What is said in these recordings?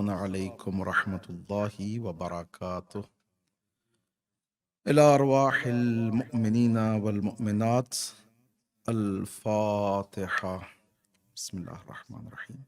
عليكم ورحمة الله وبركاته. إلى أرواح المؤمنين والمؤمنات الفاتحة. بسم الله الرحمن الرحيم.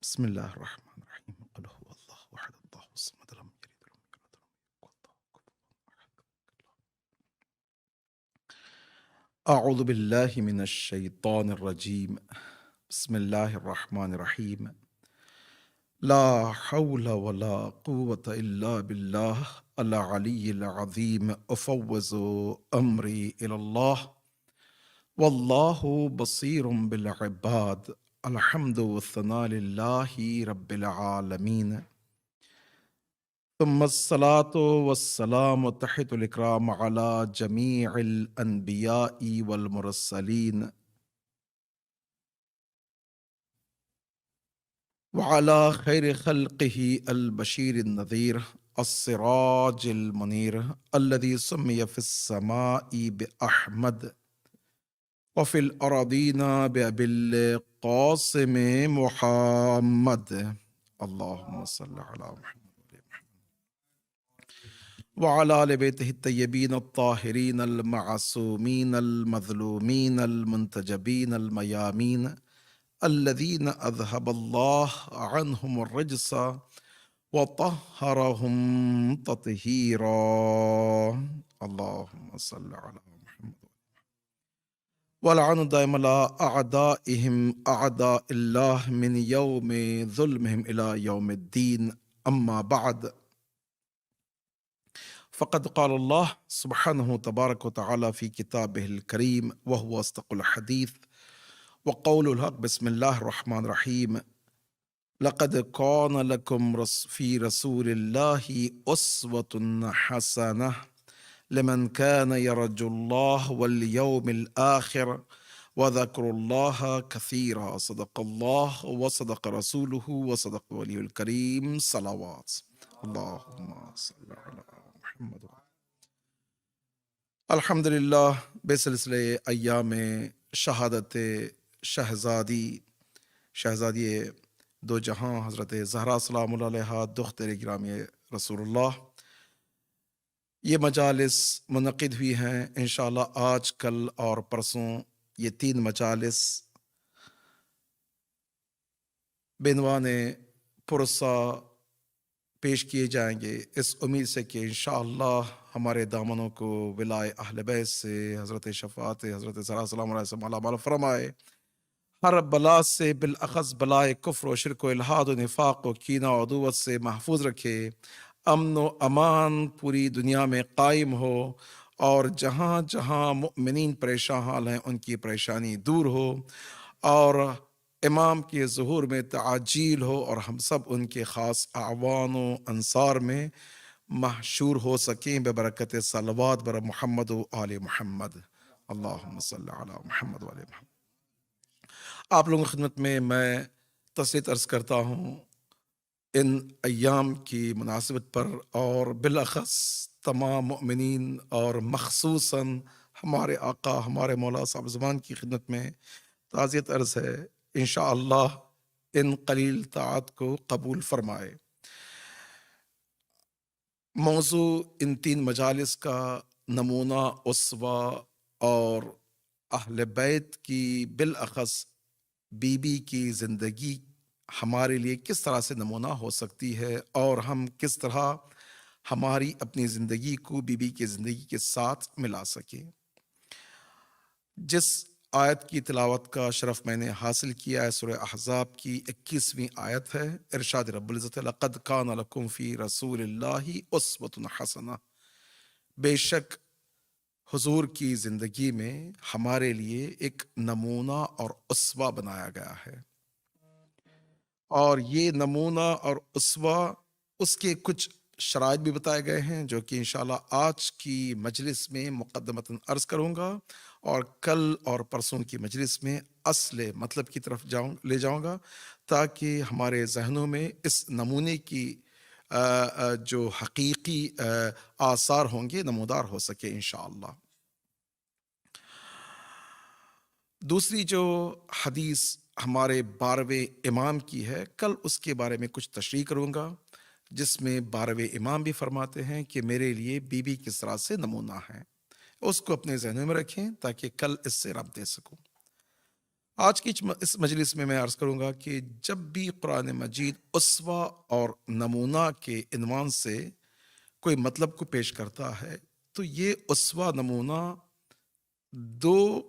بسم الله الرحمن الرحيم. قل هو الله أحد الله الصمد لم يلد ولم يولد ولم يكن له كفوا أحد. أعوذ بالله من الشيطان الرجيم. بسم الله الرحمن الرحيم. لا حول ولا قوة إلا بالله العلي العظيم. أفوض أمري إلى الله والله بصير بالعباد. الحمد والثناء لله رب العالمين. ثم الصلاة والسلام تحت الإكرام على جميع الأنبياء والمرسلين وعلى خير خلقه البشير النذير السراج المنير الذي سمي في السماء بأحمد وفي الأراضين بأبي القاسم محمد. اللهم صل على محمد وعلى آل بيته الطيبين الطاهرين المعصومين المظلومين المنتجبين الميامين الذين أذهب الله عنهم الرجس وطهرهم تطهيرا. اللهم صل على محمد ولعن دائما على أعدائهم أعداء الله من يوم ظلمهم إلى يوم الدين. أما بعد، فقد قال الله سبحانه تبارك وتعالى في كتابه الكريم وهو أصدق الحديث وقول الحق. بسم الله الرحمن الرحيم. لقد كان لكم في رسول الله أسوة حسنة لمن كان يرجو الله واليوم الآخر وذكر الله كثيرا. صدق الله وصدق رسوله وصدق ولي الكريم. صلوات اللهم صل على محمد. الحمدللہ بسلسلے ایام شہادت شہزادی دو جہاں حضرت زہرا سلام اللہ علیہا دختر گرامی رسول اللہ، یہ مجالس منعقد ہوئی ہیں انشاءاللہ آج کل اور پرسوں. یہ 3 مجالس بعنوان پرسہ پیش کیے جائیں گے، اس امید سے کہ انشاءاللہ ہمارے دامنوں کو ولائے اہل بیت سے، حضرت شفاعت حضرت زہرا سلام علیہ سے مالا مال فرمائے، ہر بلا سے بالاخص بلائے کفر و شرک و الحاد و نفاق و کینہ و عدوت سے محفوظ رکھے، امن و امان پوری دنیا میں قائم ہو، اور جہاں جہاں مؤمنین پریشان حال ہیں ان کی پریشانی دور ہو، اور امام کے ظہور میں تعجیل ہو، اور ہم سب ان کے خاص اعوان و انصار میں محشور ہو سکیں ببرکت صلوات بر محمد و آل محمد. اللہم صلی علی محمد و آل محمد. آپ لوگوں کی خدمت میں تسلیت عرض کرتا ہوں ان ایام کی مناسبت پر، اور بالاخص تمام مؤمنین اور مخصوصاً ہمارے آقا ہمارے مولا صاحب زمان کی خدمت میں تعزیت عرض ہے. انشاءاللہ ان قلیل طاعت کو قبول فرمائے. موضوع ان 3 مجالس کا نمونہ اسوہ اور اہل بیت کی بالاخص بی بی کی زندگی ہمارے لیے کس طرح سے نمونہ ہو سکتی ہے، اور ہم کس طرح ہماری اپنی زندگی کو بی بی کی زندگی کے ساتھ ملا سکیں. جس آیت کی تلاوت کا شرف میں نے حاصل کیا ہے سورہ احزاب کی 21ویں آیت ہے. ارشاد رب العزت لقد کان لکم فی رسول اللہ اسوۃ حسنہ. بے شک حضور کی زندگی میں ہمارے لیے ایک نمونہ اور اسوہ بنایا گیا ہے، اور یہ نمونہ اور اسوہ اس کے کچھ شرائط بھی بتائے گئے ہیں جو کہ انشاءاللہ آج کی مجلس میں مقدمتاً عرض کروں گا، اور کل اور پرسوں کی مجلس میں اصل مطلب کی طرف لے جاؤں گا، تاکہ ہمارے ذہنوں میں اس نمونے کی جو حقیقی آثار ہوں گے نمودار ہو سکے انشاءاللہ۔ دوسری جو حدیث ہمارے 12ویں امام کی ہے، کل اس کے بارے میں کچھ تشریح کروں گا، جس میں 12ویں امام بھی فرماتے ہیں کہ میرے لیے بی بی کس طرح سے نمونہ ہے۔ اس کو اپنے ذہنوں میں رکھیں تاکہ کل اس سے رب دے سکوں۔ آج کی اس مجلس میں عرض کروں گا کہ جب بھی قرآن مجید اسوہ اور نمونہ کے عنوان سے کوئی مطلب کو پیش کرتا ہے تو یہ اسوہ نمونہ دو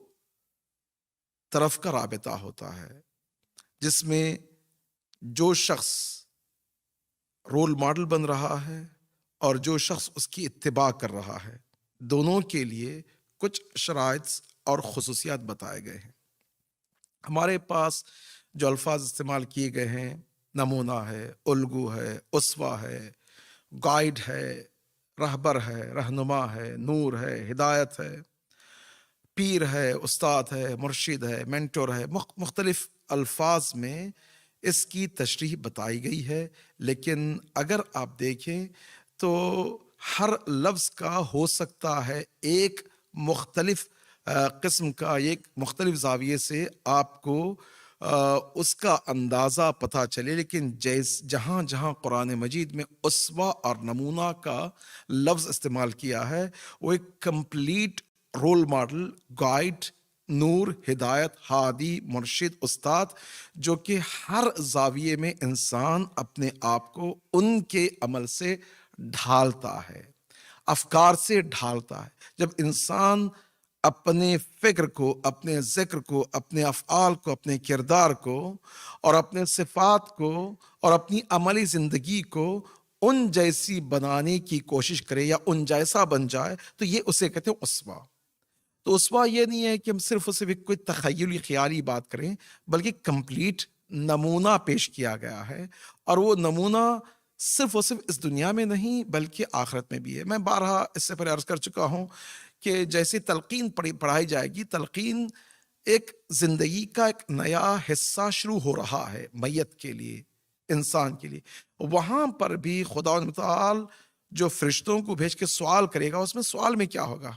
طرف کا رابطہ ہوتا ہے، جس میں جو شخص رول ماڈل بن رہا ہے اور جو شخص اس کی اتباع کر رہا ہے، دونوں کے لیے کچھ شرائط اور خصوصیات بتائے گئے ہیں۔ ہمارے پاس جو الفاظ استعمال کیے گئے ہیں، نمونہ ہے، الگو ہے، اسوہ ہے، گائیڈ ہے، رہبر ہے، رہنما ہے، نور ہے، ہدایت ہے، پیر ہے، استاد ہے، مرشد ہے، مینٹور ہے، مختلف الفاظ میں اس کی تشریح بتائی گئی ہے، لیکن اگر آپ دیکھیں تو ہر لفظ کا ہو سکتا ہے ایک مختلف قسم کا، ایک مختلف زاویے سے آپ کو اس کا اندازہ پتہ چلے، لیکن جہاں جہاں قرآن مجید میں اسوہ اور نمونہ کا لفظ استعمال کیا ہے وہ ایک کمپلیٹ رول ماڈل، گائیڈ، نور، ہدایت، ہادی، مرشد، استاد، جو کہ ہر زاویے میں انسان اپنے آپ کو ان کے عمل سے ڈھالتا ہے، افکار سے ڈھالتا ہے۔ جب انسان اپنے فکر کو، اپنے ذکر کو، اپنے افعال کو، اپنے کردار کو اور اپنے صفات کو اور اپنی عملی زندگی کو ان جیسی بنانے کی کوشش کرے یا ان جیسا بن جائے تو یہ اسے کہتے ہیں اسوہ۔ تو اسوہ یہ نہیں ہے کہ ہم صرف کوئی تخیلی خیالی بات کریں، بلکہ کمپلیٹ نمونہ پیش کیا گیا ہے، اور وہ نمونہ صرف اس دنیا میں نہیں بلکہ آخرت میں بھی ہے۔ میں بارہا اس سے پہلے عرض کر چکا ہوں کہ جیسے تلقین پڑھائی جائے گی، تلقین ایک زندگی کا ایک نیا حصہ شروع ہو رہا ہے میت کے لیے، انسان کے لیے، وہاں پر بھی خدا متعال جو فرشتوں کو بھیج کے سوال کرے گا، اس میں سوال میں کیا ہوگا؟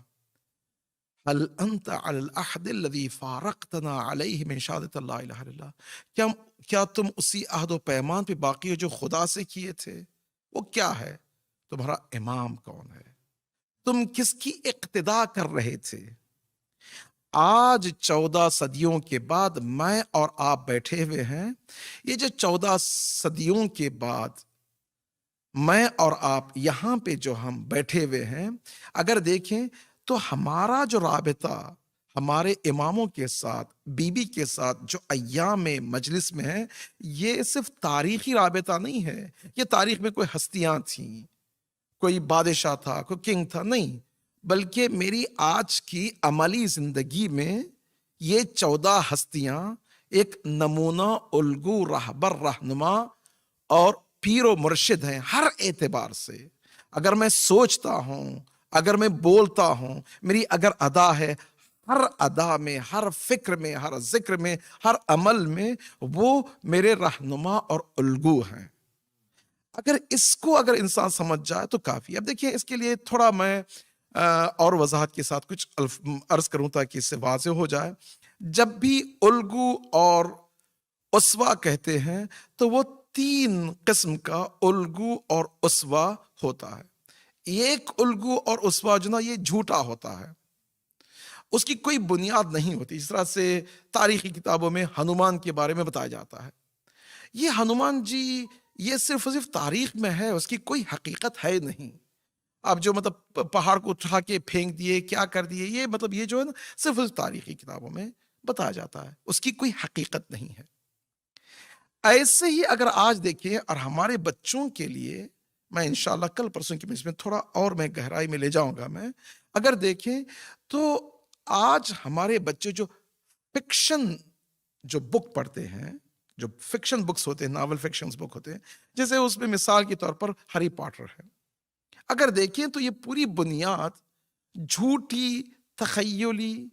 هل انت على العهد الذي فارقتنا عليه من شهادة لا اله الا الله، کیا تم اسی عہد و پیمان پہ باقی ہو جو خدا سے کیے تھے؟ وہ کیا ہے؟ تمہارا امام کون ہے؟ تم کس کی اقتدا کر رہے تھے؟ آج 14 صدیوں کے بعد میں اور آپ بیٹھے ہوئے ہیں، یہ جو 14 صدیوں کے بعد میں اور آپ یہاں پہ جو ہم بیٹھے ہوئے ہیں، اگر دیکھیں تو ہمارا جو رابطہ ہمارے اماموں کے ساتھ، بی بی کے ساتھ جو ایام مجلس میں ہے، یہ صرف تاریخی رابطہ نہیں ہے، یہ تاریخ میں کوئی ہستیاں تھیں، کوئی بادشاہ تھا، کوئی کنگ تھا، نہیں، بلکہ میری آج کی عملی زندگی میں یہ 14 ہستیاں ایک نمونہ، الگو، رہبر، رہنما اور پیر و مرشد ہیں ہر اعتبار سے۔ اگر میں سوچتا ہوں، اگر میں بولتا ہوں، میری اگر ادا ہے، ہر ادا میں، ہر فکر میں، ہر ذکر میں، ہر عمل میں وہ میرے رہنما اور الگو ہیں۔ اگر اس کو انسان سمجھ جائے تو کافی۔ اب دیکھیں، اس کے لیے تھوڑا میں اور وضاحت کے ساتھ کچھ عرض کروں تاکہ اس سے واضح ہو جائے۔ جب بھی الگو اور اسوہ کہتے ہیں تو وہ 3 قسم کا الگو اور اسوہ ہوتا ہے۔ ایک الگو اور اسوہ جو نا یہ جھوٹا ہوتا ہے، اس کی کوئی بنیاد نہیں ہوتی، جس طرح سے تاریخی کتابوں میں ہنومان کے بارے میں بتایا جاتا ہے، یہ ہنومان جی یہ صرف تاریخ میں ہے، اس کی کوئی حقیقت ہے نہیں۔ آپ جو پہاڑ کو اٹھا کے پھینک دیے، کیا کر دیے، یہ یہ جو ہے نا صرف تاریخی کتابوں میں بتایا جاتا ہے، اس کی کوئی حقیقت نہیں ہے۔ ایسے ہی اگر آج دیکھیں اور ہمارے بچوں کے لیے، میں انشاءاللہ کل پرسوں کی میں تھوڑا اور میں گہرائی میں لے جاؤں گا، میں اگر دیکھیں تو آج ہمارے بچے جو فکشن جو بک پڑھتے ہیں، جو فکشن بکس ہوتے ہیں، ناول فکشن بک ہوتے ہیں، جیسے اس میں مثال کے طور پر ہری پاٹر ہے، اگر دیکھیں تو یہ پوری بنیاد جھوٹی، تخیلی،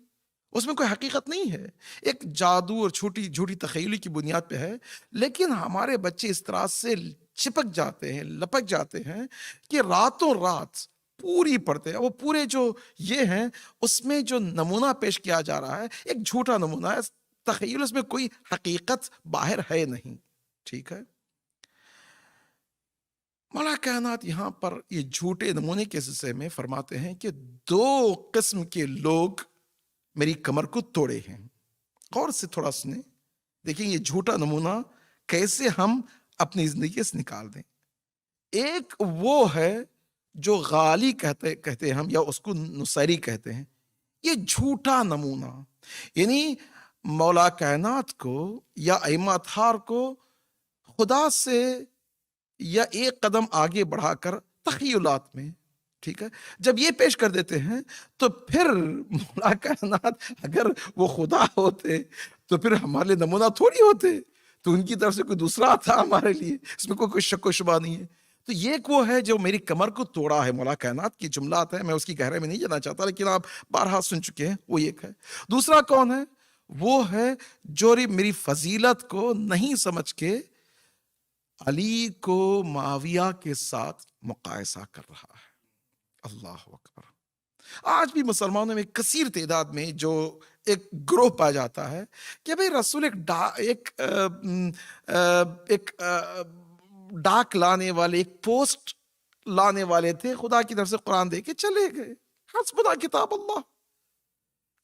اس میں کوئی حقیقت نہیں ہے، ایک جادو اور جھوٹی تخیلی کی بنیاد پہ ہے، لیکن ہمارے بچے اس طرح سے چپک جاتے ہیں، لپک جاتے ہیں کہ راتوں رات پوری پڑھتے ہیں. وہ پورے جو یہ ہیں اس میں جو نمونہ پیش کیا جا رہا ہے ایک جھوٹا نمونہ ہے، تخیل، اس میں کوئی حقیقت باہر ہے نہیں. ٹھیک ہے. مولا کائنات یہاں پر یہ جھوٹے نمونے کے سلسلے میں فرماتے ہیں کہ 2 قسم کے لوگ میری کمر کو توڑے ہیں. غور سے تھوڑا سنیں، دیکھیں یہ جھوٹا نمونہ کیسے ہم اپنی زندگی سے نکال دیں. ایک وہ ہے جو غالی کہتے ہیں ہم، یا اس کو نصیری کہتے ہیں. یہ جھوٹا نمونہ، یعنی مولا کائنات کو یا ائمہ اطہار کو خدا سے یا ایک قدم آگے بڑھا کر تخیلات میں، ٹھیک ہے، جب یہ پیش کر دیتے ہیں تو پھر مولا کائنات اگر وہ خدا ہوتے تو پھر ہمارے لیے نمونہ تھوڑی ہوتے، تو ان کی طرف سے کوئی دوسرا تھا ہمارے لیے، اس میں کوئی شک و شبہ نہیں ہے. تو یہ ایک وہ ہے جو میری کمر کو توڑا ہے. مولا کائنات کی جملات ہیں، میں اس کی گہرائی میں نہیں جانا چاہتا، لیکن آپ بارہا سن چکے ہیں. وہ ایک ہے. دوسرا کون ہے؟ وہ ہے جو میری فضیلت کو نہیں سمجھ کے علی کو معاویہ کے ساتھ مقایسہ کر رہا ہے. اللہ اکبر. آج بھی مسلمانوں میں کثیر تعداد میں جو ایک گروہ پایا جاتا ہے کہ بھئی رسول ایک ڈاک لانے والے، ایک پوسٹ لانے والے تھے، خدا کی طرف سے قرآن دے کے چلے گئے. حسبنا کتاب اللہ.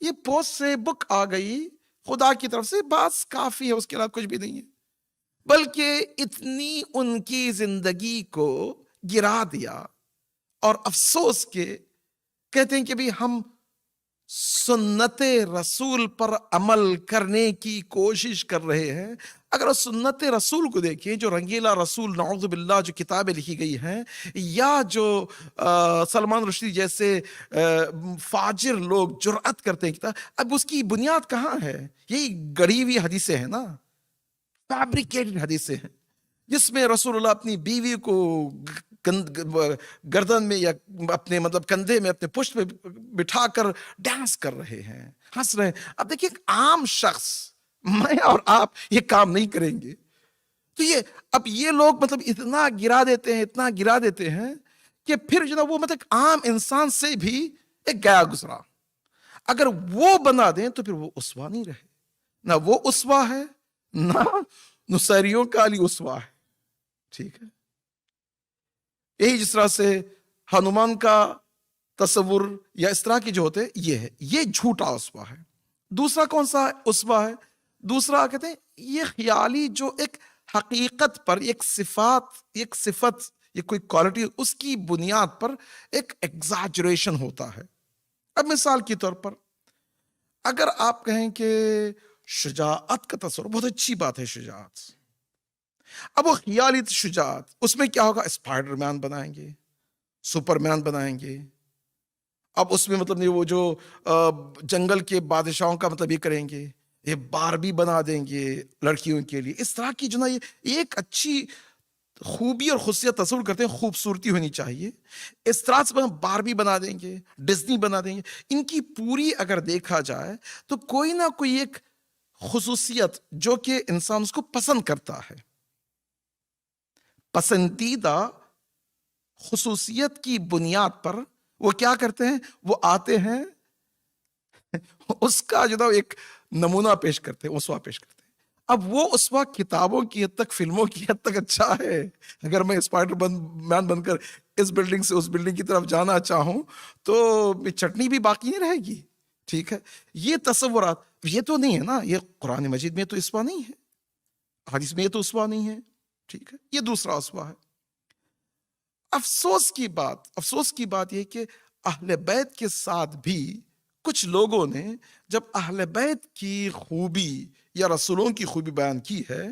یہ پوسٹ سے بک آ گئی خدا کی طرف سے، بس کافی ہے، اس کے علاوہ کچھ بھی نہیں ہے. بلکہ اتنی ان کی زندگی کو گرا دیا، اور افسوس کے کہتے ہیں کہ بھی ہم سنت رسول پر عمل کرنے کی کوشش کر رہے ہیں. اگر سنت رسول کو دیکھیں، جو رنگیلا رسول نعوذ باللہ جو کتابیں لکھی گئی ہیں، یا جو سلمان رشدی جیسے فاجر لوگ جرأت کرتے ہیں کتاب، اب اس کی بنیاد کہاں ہے؟ یہی گڑھی ہوئی حدیثیں ہیں نا، فیبریکیٹڈ حدیثیں ہیں، جس میں رسول اللہ اپنی بیوی کو گردن میں یا اپنے مطلب کندھے میں اپنے پشت پہ بٹھا کر ڈانس کر رہے ہیں، ہنس رہے ہیں. اب دیکھیے ایک عام شخص، میں اور آپ یہ کام نہیں کریں گے. تو اب یہ لوگ مطلب اتنا گرا دیتے ہیں کہ پھر جو نا وہ مطلب عام انسان سے بھی ایک گیا گزرا اگر وہ بنا دیں تو پھر وہ اسوا نہیں رہے. نہ وہ اسوا ہے، نہ نصیریوں کا علی اسوا ہے. ٹھیک ہے. یہی جس طرح سے ہنومان کا تصور یا اس طرح کی جو ہوتے یہ ہے، یہ جھوٹا اسوا ہے. دوسرا کون سا اسوا ہے؟ دوسرا کہتے ہیں یہ خیالی جو ایک حقیقت پر ایک صفت یا کوئی کوالٹی، اس کی بنیاد پر ایک ایگزاجریشن ہوتا ہے. اب مثال کے طور پر اگر آپ کہیں کہ شجاعت کا تصور، بہت اچھی بات ہے شجاعت، اب وہ خیالی شجاعت، اس میں کیا ہوگا؟ اسپائڈر مین بنائیں گے، سپر مین بنائیں گے. اب اس میں مطلب نہیں، وہ جو جنگل کے بادشاہوں کا مطلب یہ کریں گے، یہ باربی بنا دیں گے لڑکیوں کے لیے. اس طرح کی جو نا یہ ایک اچھی خوبی اور خصوصیت تصور کرتے ہیں، خوبصورتی ہونی چاہیے. اس طرح سے باربی بنا دیں گے، ڈزنی بنا دیں گے. ان کی پوری اگر دیکھا جائے تو کوئی نہ کوئی ایک خصوصیت جو کہ انسان اس کو پسند کرتا ہے، پسندیدہ خصوصیت کی بنیاد پر وہ کیا کرتے ہیں؟ وہ آتے ہیں اس کا جو نا ایک نمونہ پیش کرتے ہیں، اسوا پیش کرتے ہیں. اب وہ اسوا کتابوں کی حد تک، فلموں کی حد تک اچھا ہے. اگر میں اسپائڈر مین بن کر اس بلڈنگ سے اس بلڈنگ کی طرف جانا چاہوں تو چٹنی بھی باقی نہیں رہے گی. ٹھیک ہے. یہ تصورات یہ تو نہیں ہے نا، یہ قرآن مجید میں تو اسوا نہیں ہے، حدیث میں یہ تو اسوا نہیں ہے. ٹھیک ہے. یہ دوسرا اسوا ہے. افسوس کی بات یہ کہ اہل بیت کے ساتھ بھی کچھ لوگوں نے جب اہل بیت کی خوبی یا رسولوں کی خوبی بیان کی ہے،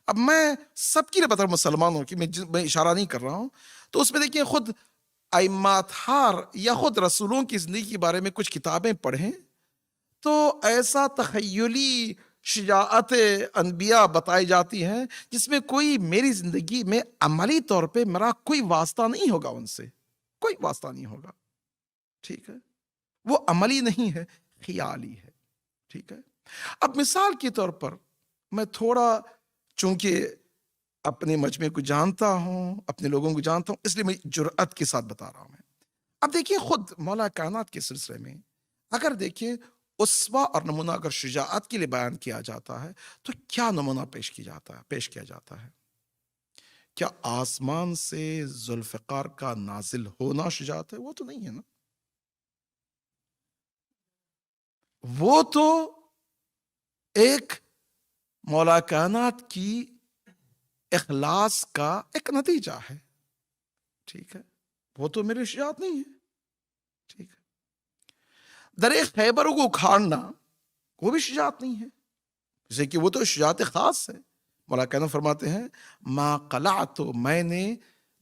اب میں سب کی بتا رہا ہوں، مسلمانوں کی میں اشارہ نہیں کر رہا ہوں، تو اس میں دیکھیں خود ائمہ اطہار یا خود رسولوں کی زندگی کے بارے میں کچھ کتابیں پڑھیں تو ایسا تخیلی شجاعت انبیاء بتائی جاتی ہیں جس میں کوئی میری زندگی میں عملی طور پہ میرا کوئی واسطہ نہیں ہوگا، ان سے کوئی واسطہ نہیں ہوگا. ٹھیک ہے. وہ عملی نہیں ہے، خیالی ہے. ٹھیک ہے. اب مثال کے طور پر میں تھوڑا چونکہ اپنے مجمع کو جانتا ہوں، اپنے لوگوں کو جانتا ہوں، اس لیے میں جرأت کے ساتھ بتا رہا ہوں میں۔ اب دیکھیے خود مولا کائنات کے سلسلے میں اگر دیکھیے اسوہ اور نمونہ اگر شجاعت کے لیے بیان کیا جاتا ہے تو کیا نمونہ پیش کیا جاتا ہے؟ کیا آسمان سے ذوالفقار کا نازل ہونا شجاعت ہے؟ وہ تو نہیں ہے نا، وہ تو ایک مولا کائنات کی اخلاص کا ایک نتیجہ ہے، ٹھیک ہے، وہ تو میری شجاعت نہیں ہے، ٹھیک ہے۔ درے خیبر کو اکھاڑنا وہ بھی شجاعت نہیں ہے، جیسے کہ وہ تو شجاعت خاص ہے۔ مولا کائنات فرماتے ہیں ما قلعت، میں نے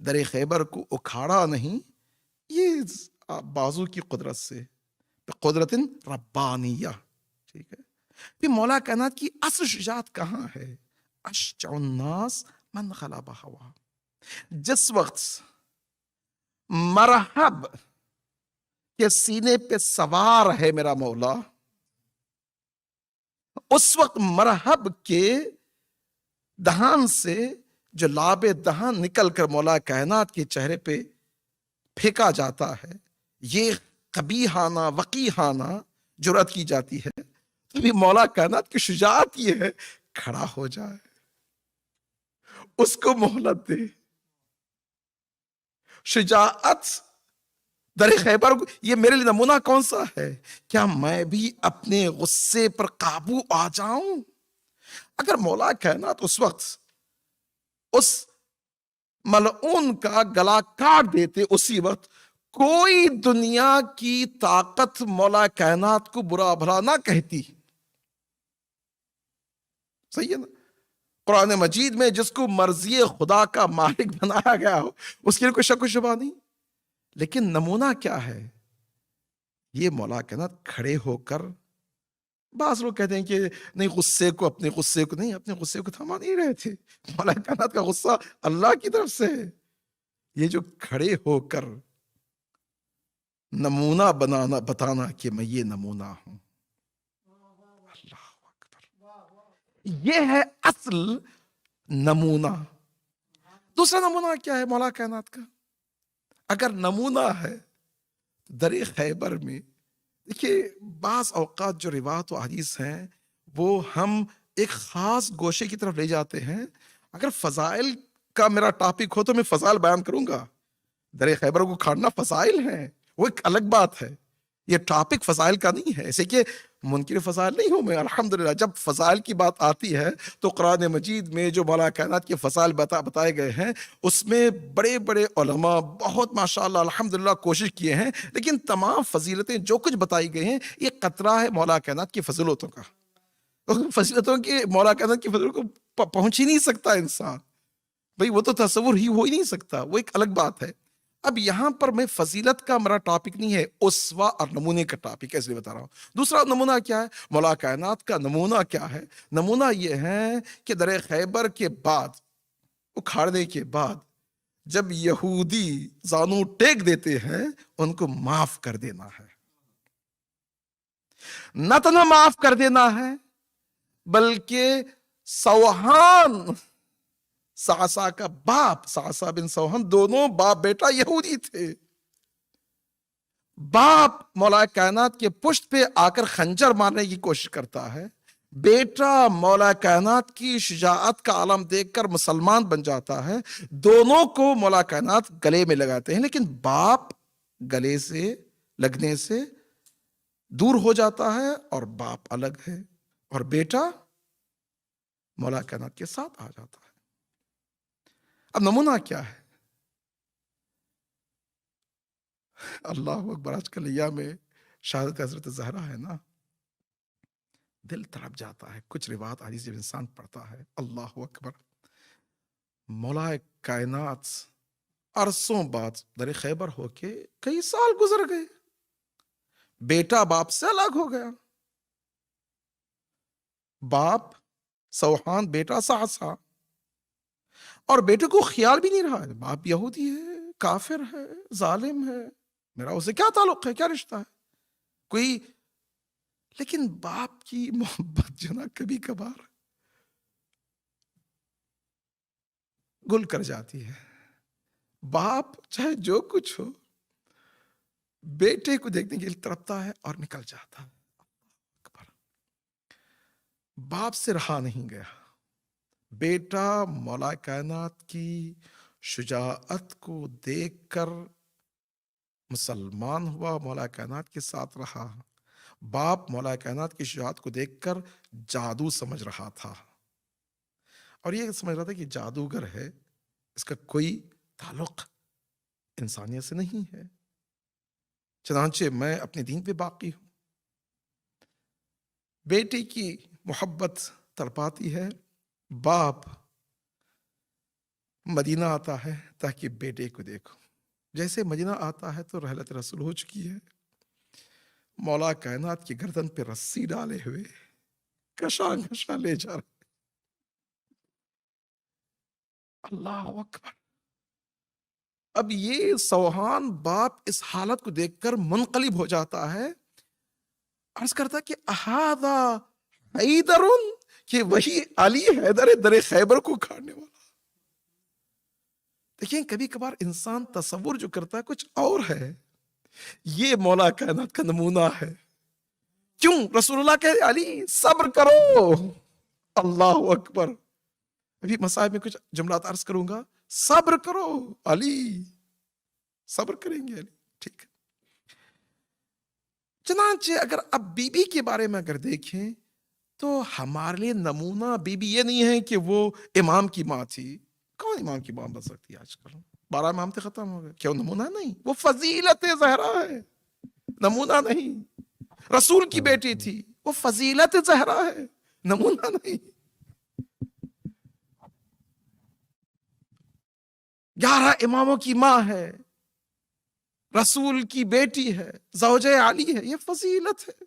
درے خیبر کو اکھاڑا نہیں، یہ بازو کی قدرت سے، قدرت ربانیہ، ٹھیک ہے۔ پھر مولا کائنات کی اصل شجاعت کہاں ہے؟ اشجع الناس من غلب ہوا، جس وقت مرحب کے سینے پہ سوار ہے میرا مولا، اس وقت مرحب کے دہان سے جو لاب دہان نکل کر مولا کائنات کے چہرے پہ پھینکا جاتا ہے، یہ قبیحانہ وقیحانہ جرأت کی جاتی ہے، تبھی مولا کائنات کی شجاعت یہ ہے کھڑا ہو جائے، اس کو مہلت دے۔ شجاعت در خیبر کو، یہ میرے لیے نمونہ کون سا ہے؟ کیا میں بھی اپنے غصے پر قابو آ جاؤں؟ اگر مولا کائنات اس وقت اس ملعون کا گلا کاٹ دیتے، اسی وقت کوئی دنیا کی طاقت مولا کائنات کو برا بھلا نہ کہتی، صحیح ہے نا؟ قرآن مجید میں جس کو مرضی خدا کا مالک بنایا گیا ہو اس کے لیے کوئی شک و شبہ نہیں، لیکن نمونہ کیا ہے؟ یہ مولا کائنات کھڑے ہو کر، بعض لوگ کہتے ہیں کہ نہیں اپنے غصے کو نہیں، اپنے غصے کو تھما نہیں رہے تھے، مولا کائنات کا غصہ اللہ کی طرف سے ہے۔ یہ جو کھڑے ہو کر نمونہ بتانا کہ میں یہ نمونہ ہوں، اللہ اکبر، یہ ہے اصل نمونہ۔ دوسرا نمونہ کیا ہے مولا کائنات کا؟ اگر نمونہ ہے در خیبر میں، دیکھیے بعض اوقات جو روایت و حدیث ہیں وہ ہم ایک خاص گوشے کی طرف لے جاتے ہیں۔ اگر فضائل کا میرا ٹاپک ہو تو میں فضائل بیان کروں گا، در خیبر کو کھاڑنا فضائل ہیں، وہ ایک الگ بات ہے، یہ ٹاپک فضائل کا نہیں ہے۔ ایسے کہ منکر فضائل نہیں ہوں میں، الحمدللہ جب فضائل کی بات آتی ہے تو قرآن مجید میں جو مولا کائنات کے فضائل بتائے گئے ہیں اس میں بڑے بڑے علماء بہت ماشاءاللہ الحمدللہ کوشش کیے ہیں، لیکن تمام فضیلتیں جو کچھ بتائی گئی ہیں یہ قطرہ ہے مولا کائنات کی فضیلتوں کا، فضیلتوں کے مولا کائنات کی فضیلتوں کو پہنچ ہی نہیں سکتا انسان، بھئی وہ تو تصور ہی ہو ہی نہیں سکتا، وہ ایک الگ بات ہے۔ اب یہاں پر میں فضیلت کا میرا ٹاپک نہیں ہے، اسوہ اور نمونے کا ٹاپک ہے، اس لیے بتا رہا ہوں۔ دوسرا نمونہ کیا ہے؟ مولا کائنات کا نمونہ کیا ہے؟ نمونہ یہ ہے کہ در خیبر کے بعد، اکھاڑنے کے بعد جب یہودی زانو ٹیک دیتے ہیں ان کو معاف کر دینا ہے، نہ تنہا معاف کر دینا ہے بلکہ سوہان سعصا کا باپ، سعصا بن سوہن، دونوں باپ بیٹا یہودی تھے، باپ مولا کائنات کے پشت پہ آ کر خنجر مارنے کی کوشش کرتا ہے، بیٹا مولا کائنات کی شجاعت کا عالم دیکھ کر مسلمان بن جاتا ہے، دونوں کو مولا کائنات گلے میں لگاتے ہیں، لیکن باپ گلے سے لگنے سے دور ہو جاتا ہے اور باپ الگ ہے، اور بیٹا مولا کائنات کے ساتھ آ جاتا ہے۔ اب نمونہ کیا ہے؟ اللہ اکبر، آج کل ایام میں شہادت حضرت زہرا ہے نا، دل تڑپ جاتا ہے، کچھ روایت حدیث جب انسان پڑھتا ہے، اللہ اکبر، مولا کائنات عرصوں بعد در خیبر ہو کے کئی سال گزر گئے، بیٹا باپ سے الگ ہو گیا، باپ سوہان، بیٹا سعصا، اور بیٹے کو خیال بھی نہیں رہا ہے باپ یہودی ہے، کافر ہے، ظالم ہے، میرا اسے کیا تعلق ہے، کیا رشتہ ہے کوئی، لیکن باپ کی محبت جو نا کبھی کبھار گل کر جاتی ہے. باپ چاہے جو کچھ ہو بیٹے کو دیکھنے کے لیے تڑپتا ہے اور نکل جاتا ہے. باپ سے رہا نہیں گیا. بیٹا مولا کائنات کی شجاعت کو دیکھ کر مسلمان ہوا، مولا کائنات کے ساتھ رہا. باپ مولا کائنات کی شجاعت کو دیکھ کر جادو سمجھ رہا تھا، اور یہ سمجھ رہا تھا کہ جادوگر ہے، اس کا کوئی تعلق انسانیت سے نہیں ہے. چنانچہ میں اپنے دین پہ باقی ہوں. بیٹے کی محبت تڑپاتی ہے. باپ مدینہ آتا ہے تاکہ بیٹے کو دیکھو. جیسے مدینہ آتا ہے تو رحلت رسول ہو چکی ہے. مولا کائنات کی گردن پہ رسی ڈالے ہوئے کشاں کشاں لے جا رہے. اللہ اکبر. اب یہ سوہان باپ اس حالت کو دیکھ کر منقلب ہو جاتا ہے، عرض کرتا کہ احاذا حیدر، کہ وہی علی حیدر در خیبر کو کھانے والا. دیکھیں کبھی کبھار انسان تصور جو کرتا ہے کچھ اور ہے، یہ مولا کائنات کا نمونہ ہے. کیوں؟ رسول اللہ کہتے علی صبر کرو. اللہ اکبر. ابھی مصائب میں کچھ جملات عرض کروں گا. صبر کرو علی، صبر کریں گے علی. ٹھیک. چنانچہ اگر اب بی بی کے بارے میں اگر دیکھیں تو ہمارے لیے نمونہ بی بی یہ نہیں ہے کہ وہ امام کی ماں تھی. کون امام کی ماں بن سکتی ہے آج کل؟ 12 امام تھے ختم ہو گئے. کیوں؟ نمونہ نہیں. وہ فضیلت زہرا ہے، نمونہ نہیں. رسول کی بیٹی تھی، وہ فضیلت زہرا ہے، نمونہ نہیں. 11 اماموں کی ماں ہے، رسول کی بیٹی ہے، زوجہ علی ہے، یہ فضیلت ہے.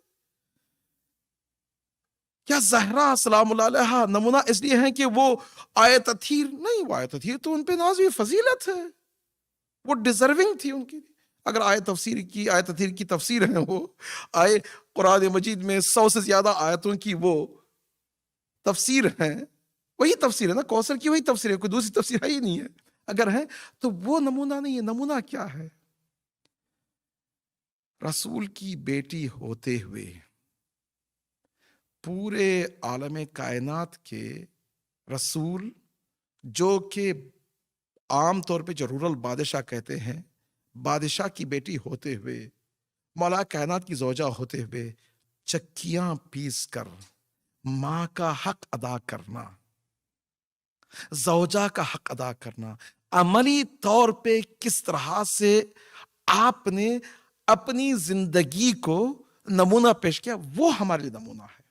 کیا زہرا سلام اللہ علیہا نمونہ اس لیے ہے کہ وہ آیت تطہیر نہیں؟ وہ آیت تطہیر تو ان پہ نازل فضیلت ہے، وہ ڈیزرونگ تھی ان کی. اگر آیت تطہیر کی تفسیر ہے، وہ آئے قرآن مجید میں 100 سے زیادہ آیتوں کی وہ تفسیر ہیں، وہی تفسیر ہے نا. کوثر کی وہی تفسیر ہے، کوئی دوسری تفسیر ہے ہی نہیں ہے. اگر ہے تو وہ نمونہ نہیں ہے. نمونہ کیا ہے؟ رسول کی بیٹی ہوتے ہوئے پورے عالم کائنات کے رسول، جو کہ عام طور پہ جو رورل بادشاہ کہتے ہیں، بادشاہ کی بیٹی ہوتے ہوئے، مولا کائنات کی زوجہ ہوتے ہوئے، چکیاں پیس کر ماں کا حق ادا کرنا، زوجہ کا حق ادا کرنا، عملی طور پہ کس طرح سے آپ نے اپنی زندگی کو نمونہ پیش کیا، وہ ہمارے لیے نمونہ ہے.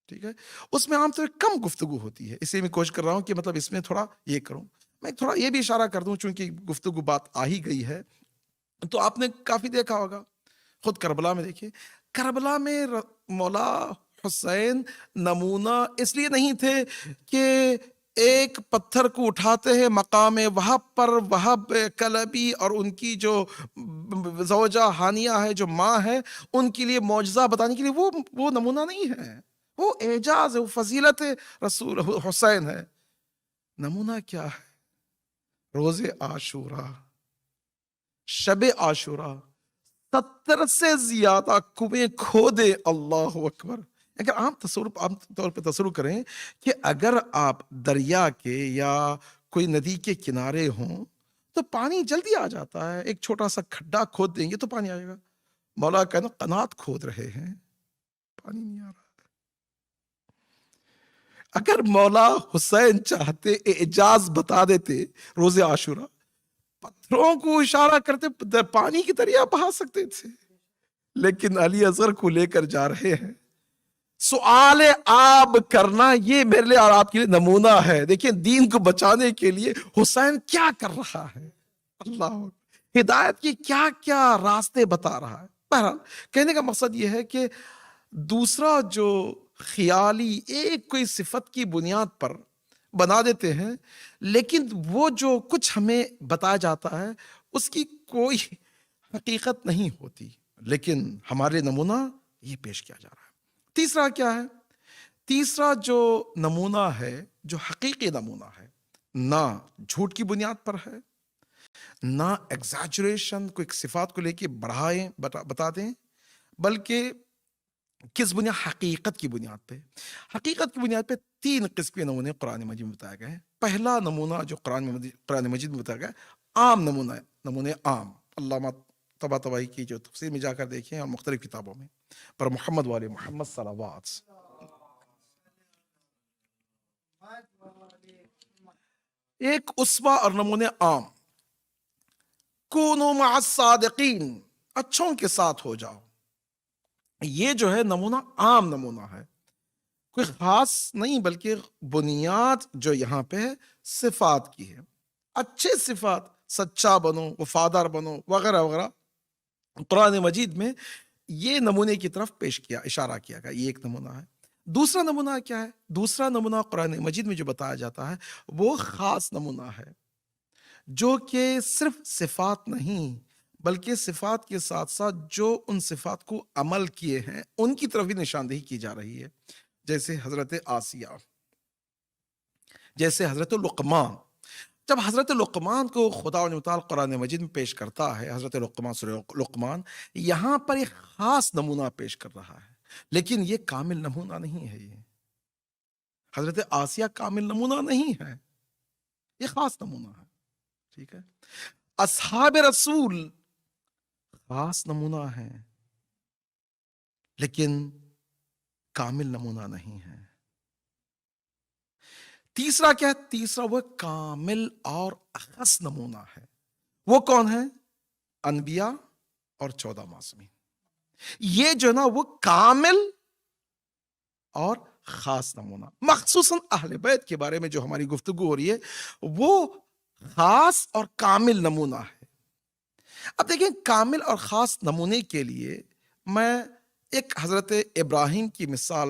ٹھیک ہے. اس میں عام طور پر کم گفتگو ہوتی ہے، اس لیے میں کوشش کر رہا ہوں کہ مطلب اس میں تھوڑا یہ کروں. میں تھوڑا یہ بھی اشارہ کر دوں، چونکہ گفتگو بات آ ہی گئی ہے تو آپ نے کافی دیکھا ہوگا. خود کربلا میں دیکھیے، کربلا میں مولا حسین نمونہ اس لیے نہیں تھے کہ ایک پتھر کو اٹھاتے ہیں مقام وہب پر، وہب کلبی اور ان کی جو زوجہ ہانیہ ہے، جو ماں ہے، ان کے لیے معجزہ بتانے کے لیے وہ نمونہ نہیں ہے، وہ اعجاز ہے، وہ فضیلت رسول حسین ہے. نمونہ کیا ہے؟ روز عاشوراء، شب عاشوراء 70 سے زیادہ کنویں کھودے. اللہ اکبر. اگر عام طور پہ تصور کریں کہ اگر آپ دریا کے یا کوئی ندی کے کنارے ہوں تو پانی جلدی آ جاتا ہے. ایک چھوٹا سا کھڈا کھود دیں گے تو پانی آئے گا. مولا کہنا قنات کھود رہے ہیں، پانی نہیں آ رہا. اگر مولا حسین چاہتے اعجاز بتا دیتے روز عاشوراء، پتھروں کو اشارہ کرتے پانی کی دریا بہا سکتے تھے. لیکن علی اصغر کو لے کر جا رہے ہیں. سوال آب کرنا یہ میرے لیے اور آپ کے لیے نمونہ ہے. دیکھیں دین کو بچانے کے لیے حسین کیا کر رہا ہے. اللہ ہدایت کی کیا کیا راستے بتا رہا ہے. بہرحال کہنے کا مقصد یہ ہے کہ دوسرا جو خیالی ایک کوئی صفت کی بنیاد پر بنا دیتے ہیں، لیکن وہ جو کچھ ہمیں بتایا جاتا ہے اس کی کوئی حقیقت نہیں ہوتی، لیکن ہمارے نمونہ یہ پیش کیا جا رہا ہے. تیسرا کیا ہے؟ تیسرا جو نمونہ ہے، جو حقیقی نمونہ ہے، نہ جھوٹ کی بنیاد پر ہے، نہ ایگزیجریشن کو ایک صفات کو لے کے بڑھائیں بتا دیں، بلکہ کس بنیاد؟ حقیقت کی بنیاد پہ۔ حقیقت کی بنیاد پہ 3 قسم کے نمونے قرآن مجید میں بتائے گئے ہیں۔ پہلا نمونہ جو قرآن مجید میں بتایا گیا ہے، عام نمونہ ہے، نمونے عام، علامہ طباطبائی کی جو تفسیر میں جا کر دیکھیں اور مختلف کتابوں میں، پر محمد والے محمد صلوات، ایک اسوہ اور نمونے عام، کونوا مع الصادقین، اچھوں کے ساتھ ہو جاؤ۔ یہ جو ہے نمونہ عام نمونہ ہے، کوئی خاص نہیں، بلکہ بنیاد جو یہاں پہ ہے صفات کی ہے، اچھے صفات، سچا بنو، وفادار بنو، وغیرہ وغیرہ۔ قرآن مجید میں یہ نمونے کی طرف پیش کیا، اشارہ کیا گیا، یہ ایک نمونہ ہے۔ دوسرا نمونہ کیا ہے؟ دوسرا نمونہ قرآن مجید میں جو بتایا جاتا ہے وہ خاص نمونہ ہے، جو کہ صرف صفات نہیں، بلکہ صفات کے ساتھ ساتھ جو ان صفات کو عمل کیے ہیں ان کی طرف بھی نشاندہی کی جا رہی ہے، جیسے حضرت آسیہ، جیسے حضرت لقمان۔ جب حضرت لقمان کو خدا تعالیٰ قرآن مجید میں پیش کرتا ہے، حضرت لقمان، سورہ لقمان، یہاں پر ایک خاص نمونہ پیش کر رہا ہے، لیکن یہ کامل نمونہ نہیں ہے۔ یہ حضرت آسیہ کامل نمونہ نہیں ہے، یہ خاص نمونہ ہے، ٹھیک ہے۔ اصحاب رسول خاص نمونہ ہے، لیکن کامل نمونہ نہیں ہے۔ تیسرا کیا ہے؟ تیسرا وہ کامل اور اخص نمونہ ہے۔ وہ کون ہے؟ انبیاء اور 14 معصومین۔ یہ جو نا وہ کامل اور خاص نمونہ، مخصوصاً اہل بیت کے بارے میں جو ہماری گفتگو ہو رہی ہے وہ خاص اور کامل نمونہ ہے۔ اب دیکھیں، کامل اور خاص نمونے کے لیے میں ایک حضرت ابراہیم کی مثال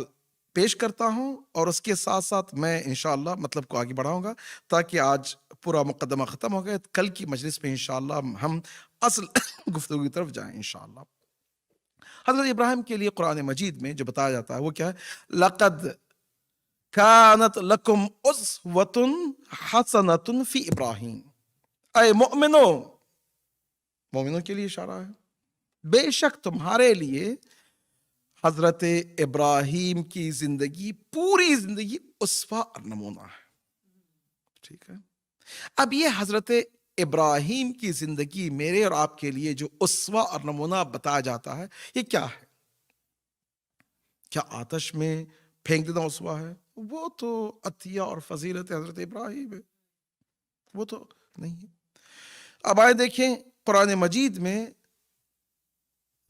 پیش کرتا ہوں، اور اس کے ساتھ ساتھ میں انشاءاللہ مطلب کو آگے بڑھاؤں گا، تاکہ آج پورا مقدمہ ختم ہو گئے، کل کی مجلس میں انشاءاللہ ہم اصل گفتگو کی طرف جائیں انشاءاللہ۔ حضرت ابراہیم کے لیے قرآن مجید میں جو بتایا جاتا ہے وہ کیا ہے؟ لَقَدْ كَانَتْ لَكُمْ أُسْوَةٌ حَسَنَةٌ فِي ابراہیم، اے مومنوں کے لیے اشارہ ہے، بے شک تمہارے لیے حضرت ابراہیم کی زندگی، پوری زندگی اسوہ اور نمونہ ہے، ٹھیک ہے۔ اب یہ حضرت ابراہیم کی زندگی میرے اور آپ کے لیے جو اسوہ اور نمونہ بتایا جاتا ہے، یہ کیا ہے؟ کیا آتش میں پھینک دینا اسوہ ہے؟ وہ تو عطیہ اور فضیلت حضرت ابراہیم ہے، وہ تو نہیں ہے۔ اب آئے دیکھیں قرآن مجید میں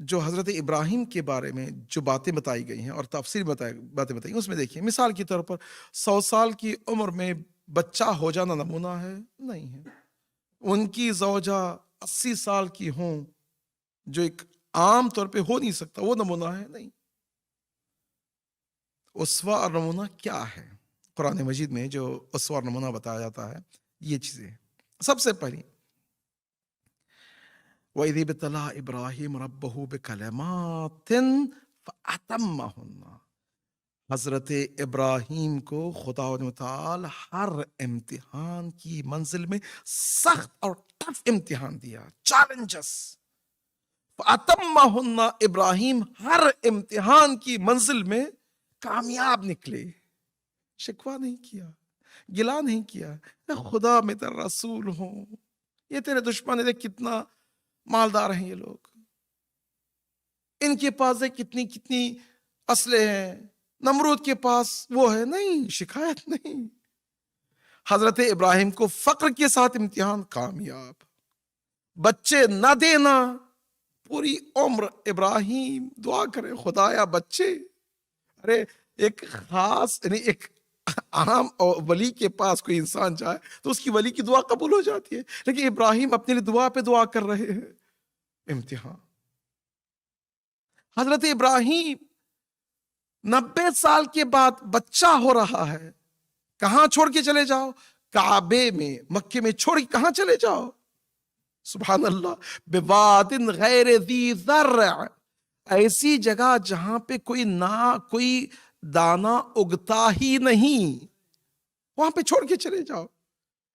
جو حضرت ابراہیم کے بارے میں جو باتیں بتائی گئی ہیں اور تفسیر باتیں بتائی گئی، اس میں دیکھیں، مثال کے طور پر 100 سال کی عمر میں بچہ ہو جانا نمونہ ہے؟ نہیں ہے۔ ان کی زوجہ 80 سال کی ہوں، جو ایک عام طور پہ ہو نہیں سکتا، وہ نمونہ ہے؟ نہیں۔ اسوہ اور نمونہ کیا ہے؟ قرآن مجید میں جو اسوہ اور نمونہ بتایا جاتا ہے یہ چیزیں، سب سے پہلی، وَإِذِ ابْتَلَىٰ إِبْرَاهِيمُ رَبَّهُ بِكَلِمَاتٍ فَأَتَمَّهُنَّ، حضرت ابراہیم کو خدا تعالی ہر امتحان کی منزل میں سخت اور ٹف امتحان دیا، چیلنجز۔ فَأَتَمَّهُنَّ، ابراہیم ہر امتحان کی منزل میں کامیاب نکلے، شکوہ نہیں کیا، گلا نہیں کیا، خدا میں تیرا رسول ہوں، یہ تیرے دشمن دیکھ کتنا مالدار ہیں، یہ لوگ، ان کے پاس کتنی اسلحے ہیں، نمرود کے پاس وہ ہے، نہیں، شکایت نہیں۔ حضرت ابراہیم کو فقر کے ساتھ امتحان، کامیاب۔ بچے نہ دینا، پوری عمر ابراہیم دعا کرے، خدایا بچے۔ ارے ایک خاص، یعنی ایک عام ولی کے پاس کوئی انسان جائے تو اس کی ولی کی دعا قبول ہو جاتی ہے، لیکن ابراہیم اپنے لیے دعا پہ دعا کر رہے ہیں، امتحان۔ حضرت ابراہیم 90 سال کے بعد بچہ ہو رہا ہے، کہاں چھوڑ کے چلے جاؤ؟ کعبے میں، مکے میں چھوڑ کے کہاں چلے جاؤ؟ سبحان اللہ، بواد غیر ذی زرع، ایسی جگہ جہاں پہ کوئی دانا اگتا ہی نہیں، وہاں پہ چھوڑ کے چلے جاؤ۔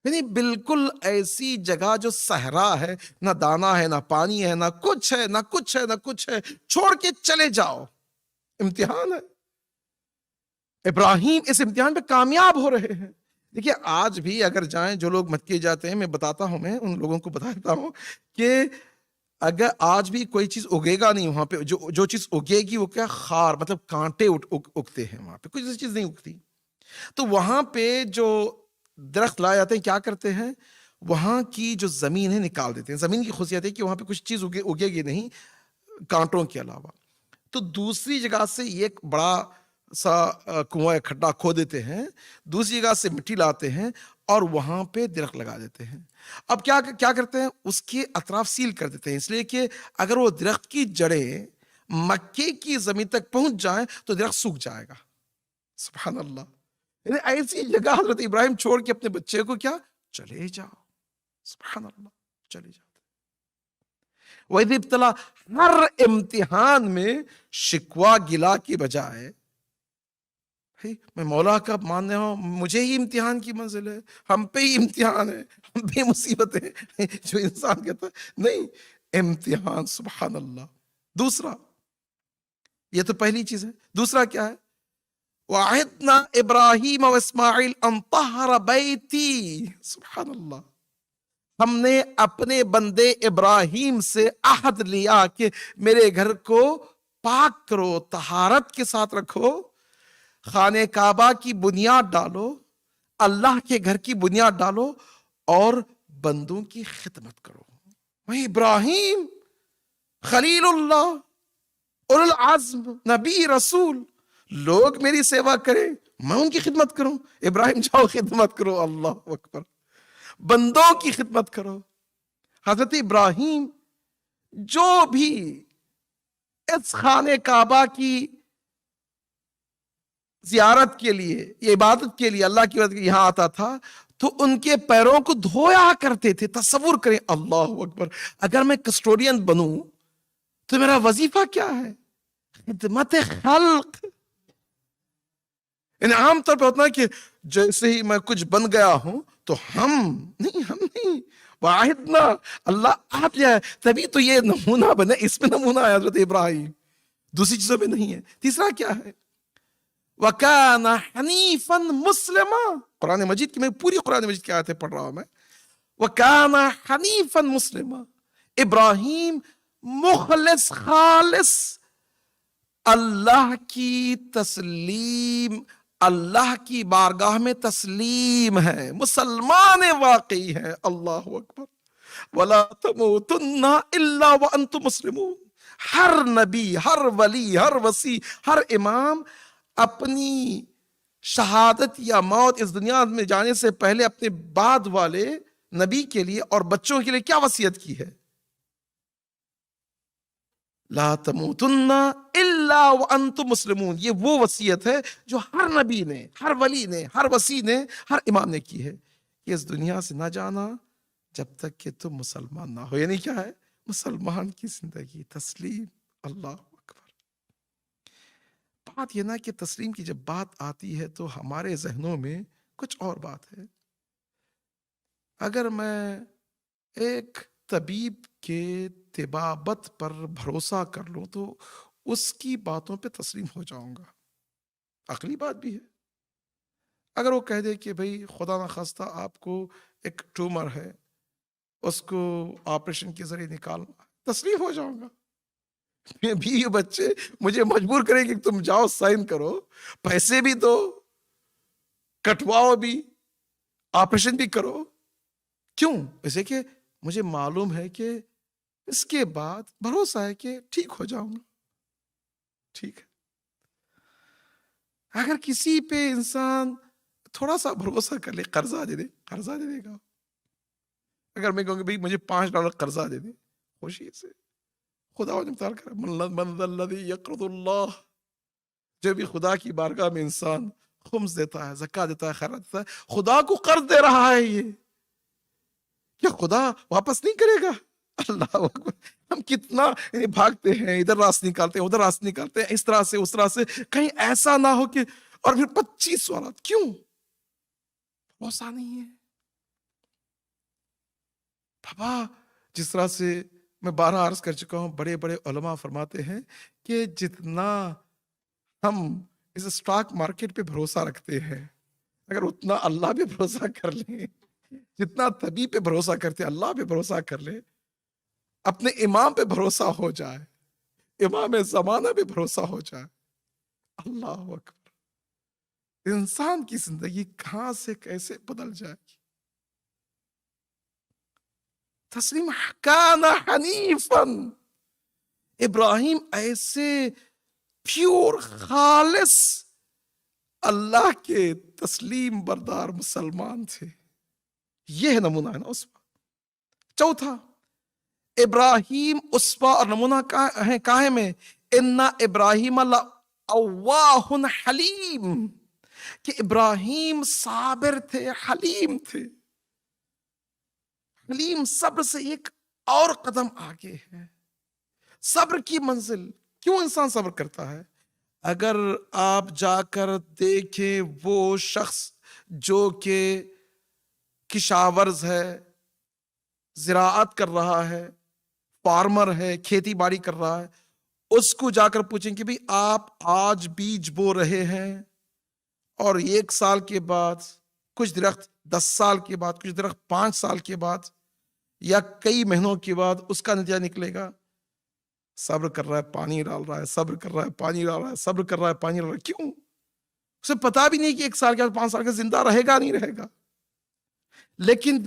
یعنی بالکل ایسی جگہ جو صحرا ہے، نہ دانا ہے، نہ پانی ہے، نہ کچھ ہے، نہ کچھ ہے، نہ کچھ ہے، چھوڑ کے چلے جاؤ، امتحان ہے۔ ابراہیم اس امتحان پہ کامیاب ہو رہے ہیں۔ دیکھیے آج بھی اگر جائیں، جو لوگ مکے جاتے ہیں، میں بتاتا ہوں، میں ان لوگوں کو بتاتا ہوں کہ اگر آج بھی کوئی چیز اگے گا نہیں وہاں پہ، جو چیز اگے گی وہ کیا، خار، مطلب کانٹے اگتے ہیں وہاں پہ، کچھ ایسی چیز نہیں اگتی۔ تو وہاں پہ جو درخت لائے جاتے ہیں، کیا کرتے ہیں، وہاں کی جو زمین ہے نکال دیتے ہیں۔ زمین کی خصوصیت ہے کہ وہاں پہ کچھ چیز اگے گی نہیں کانٹوں کے علاوہ۔ تو دوسری جگہ سے ایک بڑا سا کنواں کھڈا کھو دیتے ہیں، دوسری جگہ سے مٹی لاتے ہیں اور وہاں پہ درخت لگا دیتے ہیں۔ اب کیا کرتے ہیں، اس کے اطراف سیل کر دیتے ہیں، اس لیے کہ اگر وہ درخت کی جڑیں مکے کی زمین تک پہنچ جائیں تو درخت سوکھ جائے گا۔ سبحان اللہ، یعنی ایسی جگہ حضرت ابراہیم چھوڑ کے اپنے بچے کو کیا، چلے جاؤ۔ سبحان اللہ، چلے جاتے۔ وَإِذِ ابتلا، ہر امتحان میں شکوہ گلا کی بجائے میں مولا کا ماننے ہوں، مجھے ہی امتحان کی منزل ہے، ہم پہ ہی امتحان ہے، ہم پہ مصیبتیں، جو انسان کہتا ہے نہیں، امتحان، سبحان اللہ۔ دوسرا، یہ تو پہلی چیز ہے، دوسرا کیا ہے، وَعِدْنَا إِبْرَاهِيمَ وَإِسْمَاعِيلَ أَن طَهَّرَ بَيْتِي، سبحان اللہ۔ ہم نے اپنے بندے ابراہیم سے عہد لیا کہ میرے گھر کو پاک کرو، طہارت کے ساتھ رکھو، خانہ کعبہ کی بنیاد ڈالو، اللہ کے گھر کی بنیاد ڈالو اور بندوں کی خدمت کرو۔ وہی ابراہیم خلیل اللہ، اولو العزم، نبی، رسول، لوگ میری سیوا کریں، میں ان کی خدمت کروں۔ ابراہیم جاؤ خدمت کرو، اللہ اکبر، بندوں کی خدمت کرو۔ حضرت ابراہیم جو بھی اس خانہ کعبہ کی زیارت کے لیے، یہ عبادت کے لیے، اللہ کی عبادت کے لیے یہاں آتا تھا تو ان کے پیروں کو دھویا کرتے تھے۔ تصور کریں، اللہ اکبر، اگر میں کسٹوڈین بنوں تو میرا وظیفہ کیا ہے، خدمت خلق۔ عام طور پہ ہوتا ہے کہ جیسے ہی میں کچھ بن گیا ہوں تو ہم نہیں، واحدنا، اللہ آپ جائے تبھی تو یہ نمونہ بنے، اس میں نمونہ ہے حضرت ابراہیم، دوسری چیزوں میں نہیں ہے۔ تیسرا کیا ہے، وَكَانَ حَنِيفًا مُسْلِمًا، قرآن مجید کی، میں پوری قرآن مجید کی آیتیں پڑھ رہا ہوں میں، وَكَانَ حَنِيفًا مُسْلِمًا، ابراہیم مخلص، خالص، اللہ کی تسلیم، اللہ کی بارگاہ میں تسلیم ہے، مسلمان واقعی ہے، اللہ اکبر۔ وَلَا تَمُوتُنَّ إِلَّا وَأَنْتُمْ مُسْلِمُونَ، ہر نبی، ہر ولی، ہر وصی، ہر امام اپنی شہادت یا موت اس دنیا میں جانے سے پہلے اپنے بعد والے نبی کے لیے اور بچوں کے لیے کیا وصیت کی ہے، لا تموتن الا وانتم مسلمون۔ یہ وہ وصیت ہے جو ہر نبی نے، ہر ولی نے، ہر وصی نے، ہر امام نے کی ہے، کہ اس دنیا سے نہ جانا جب تک کہ تم مسلمان نہ ہو۔ یعنی کیا ہے، مسلمان کی زندگی، تسلیم، اللہ اکبر۔ بات یہ نا کہ تسلیم کی جب بات آتی ہے تو ہمارے ذہنوں میں کچھ اور بات ہے۔ اگر میں ایک طبیب کے طبابت پر بھروسہ کر لوں تو اس کی باتوں پہ تسلیم ہو جاؤں گا، عقلی بات بھی ہے۔ اگر وہ کہہ دے کہ بھئی خدا نخواستہ آپ کو ایک ٹیومر ہے، اس کو آپریشن کے ذریعے نکالنا، تسلیم ہو جاؤں گا۔ بھی بچے مجھے مجبور کریں کہ تم جاؤ سائن کرو، پیسے بھی دو، کٹواؤ بھی، آپریشن بھی کرو، کیوں؟ اسے کہ مجھے معلوم ہے کہ اس کے بعد بھروسہ ہے کہ ٹھیک ہو جاؤں گا۔ ٹھیک ہے، اگر کسی پہ انسان تھوڑا سا بھروسہ کر لے، قرضہ دے دے، قرضہ دے دے گا۔ اگر میں کہوں کہ بھئی مجھے $5 قرضہ دے دے، خوشی سے خدا مختار کر، من ذا الذی یقرض اللہ، جو بھی خدا کی بارگاہ میں انسان خمس دیتا ہے، زکاة دیتا ہے، خیرات دیتا ہے، خدا کو قرض دے رہا ہے، یہ کیا خدا واپس نہیں کرے گا؟ اللہ اکبر۔ ہم کتنا بھاگتے ہیں، ادھر راست نکالتے ہیں، ادھر راست نکالتے ہیں، اس طرح سے اس طرح سے، کہیں ایسا نہ ہو کہ، اور پھر 25 سوالات، کیوں؟ بھروسہ نہیں ہے۔ بابا جس طرح سے میں 12 عرض کر چکا ہوں، بڑے بڑے علماء فرماتے ہیں کہ جتنا ہم اس اسٹاک مارکیٹ پہ بھروسہ رکھتے ہیں، اگر اتنا اللہ پہ بھروسہ کر لیں، جتنا طبیب پہ بھروسہ کرتے اللہ پہ بھروسہ کر لیں، اپنے امام پہ بھروسہ ہو جائے، امام زمانہ پہ بھروسہ ہو جائے، اللہ اکبر، انسان کی زندگی کہاں سے کیسے بدل جائے گی۔ تسلیم کان حنیفاً، ابراہیم ایسے پیور خالص اللہ کے تسلیم بردار مسلمان تھے۔ یہ نمونہ ہے نا اسوا۔ چوتھا، ابراہیم اسوا اور نمونہ کاہے میں؟ ان ابراہیم لأواہ حلیم، کہ ابراہیم صابر تھے، حلیم تھے۔ حلیم صبر سے ایک اور قدم آگے ہے۔ صبر کی منزل، کیوں انسان صبر کرتا ہے؟ اگر آپ جا کر دیکھیں وہ شخص جو کہ کشاورز ہے، زراعت کر رہا ہے، فارمر ہے، کھیتی باڑی کر رہا ہے، اس کو جا کر پوچھیں کہ بھی آپ آج بیج بو رہے ہیں اور 1 سال کے بعد، کچھ درخت 10 سال کے بعد، کچھ درخت 5 سال کے بعد یا کئی مہینوں کے بعد اس کا نتیجہ نکلے گا۔ صبر کر رہا ہے، پانی ڈال رہا ہے، صبر کر رہا ہے، پانی ڈال رہا ہے، صبر کر رہا ہے، پانی ڈال رہا ہے۔ کیوں؟ اسے پتا بھی نہیں کہ 1 سال کے بعد 5 سال کا زندہ رہے گا نہیں رہے گا، لیکن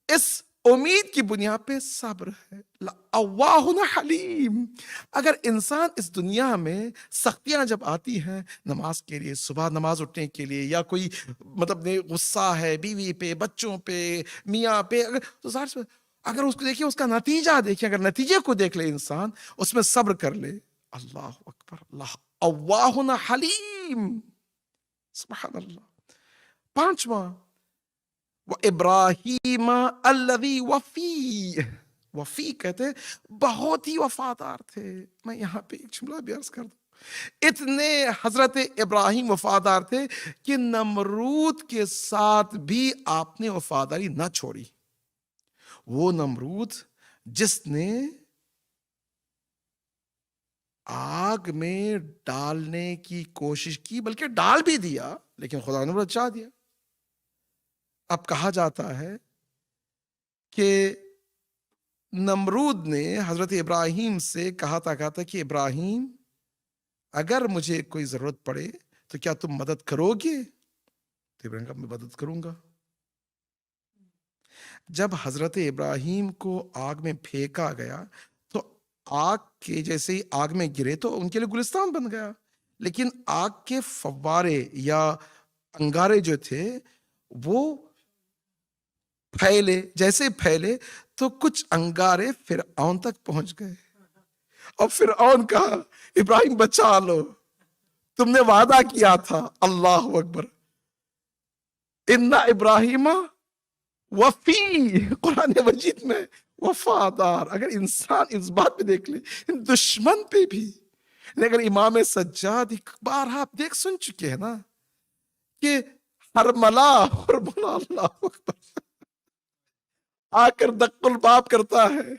اس امید کی بنیاد پہ صبر ہے۔ لأواہ حلیم۔ اگر انسان اس دنیا میں سختیاں جب آتی ہیں، نماز کے لیے، صبح نماز اٹھنے کے لیے، یا کوئی مطلب غصہ ہے بیوی پہ، بچوں پہ، میاں پہ، تو ظاہر سے اگر اس کو دیکھیں، اس کا نتیجہ دیکھیں، اگر نتیجے کو دیکھ لے انسان، اس میں صبر کر لے، اللہ اکبر، اللہ اواہ حلیم، سبحان اللہ۔ 5واں، وَإِبْرَاهِيمَ الَّذِي وَفِي، وفی کہتے بہت ہی وفادار تھے۔ میں یہاں پہ ایک جملہ بھی عرض کر دوں، اتنے حضرت ابراہیم وفادار تھے کہ نمرود کے ساتھ بھی آپ نے وفاداری نہ چھوڑی۔ وہ نمرود جس نے آگ میں ڈالنے کی کوشش کی، بلکہ ڈال بھی دیا، لیکن خدا نے بچا دیا۔ اب کہا جاتا ہے کہ نمرود نے حضرت ابراہیم سے کہا تھا کہ ابراہیم، اگر مجھے کوئی ضرورت پڑے تو کیا تم مدد کرو گے؟ تو ابراہیم کہا میں مدد کروں گا۔ جب حضرت ابراہیم کو آگ میں پھینکا گیا تو آگ کے جیسے ہی آگ میں گرے تو ان کے لیے گلستان بن گیا، لیکن آگ کے فوارے یا انگارے جو تھے وہ پھیلے، جیسے پھیلے تو کچھ انگارے فرعون تک پہنچ گئے، اور فرعون کہا ابراہیم بچا لو، تم نے وعدہ کیا تھا۔ اللہ اکبر، ان ابراہیم وفی، قرآن مجید میں وفادار۔ اگر انسان اس بات پہ دیکھ لے، دشمن پہ بھی، اگر امام سجاد ایک بار آپ دیکھ سن چکے ہیں نا کہ ہرملا اللہ اکبر آ کر دق الباب کرتا ہے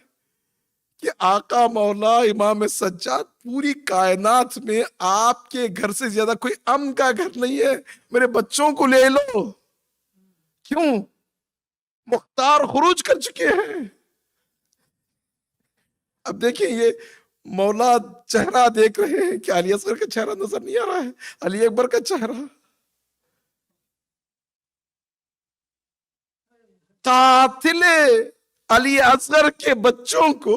کہ آقا مولا امام سجاد، پوری کائنات میں آپ کے گھر سے زیادہ کوئی امن کا گھر نہیں ہے، میرے بچوں کو لے لو۔ کیوں؟ مختار خروج کر چکے ہیں۔ اب دیکھیں یہ مولا چہرہ دیکھ رہے ہیں کہ علی اصغر کا چہرہ نظر نہیں آ رہا ہے، علی اکبر کا چہرہ، قاتل علی اصغر کے بچوں کو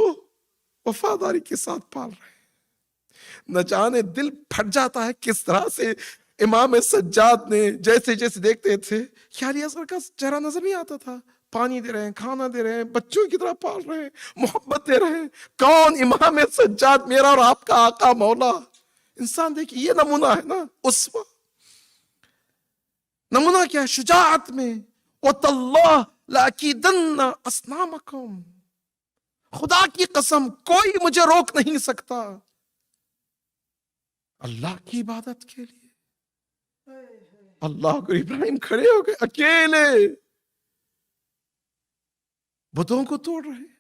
وفاداری کے ساتھ پال رہے ہیں۔ نہ جانے دل پھٹ جاتا ہے کس طرح سے امام سجاد نے جیسے جیسے دیکھتے تھے کہ علی اصغر کا چہرہ نظر نہیں آتا تھا، پانی دے رہے ہیں، کھانا دے رہے ہیں، بچوں کی طرح پال رہے ہیں، محبت دے رہے ہیں۔ کون؟ امام سجاد، میرا اور آپ کا آقا مولا۔ انسان دیکھیے یہ نمونہ ہے نا اسوہ۔ نمونہ کیا ہے؟ شجاعت میں، وَتَاللَّهِ لَأَكِيدَنَّ أَصْنَامَكُمْ، خدا کی قسم کوئی مجھے روک نہیں سکتا اللہ کی عبادت کے لیے۔ اللہ کو، ابراہیم کھڑے ہو گئے اکیلے، بتوں کو توڑ رہے ہیں.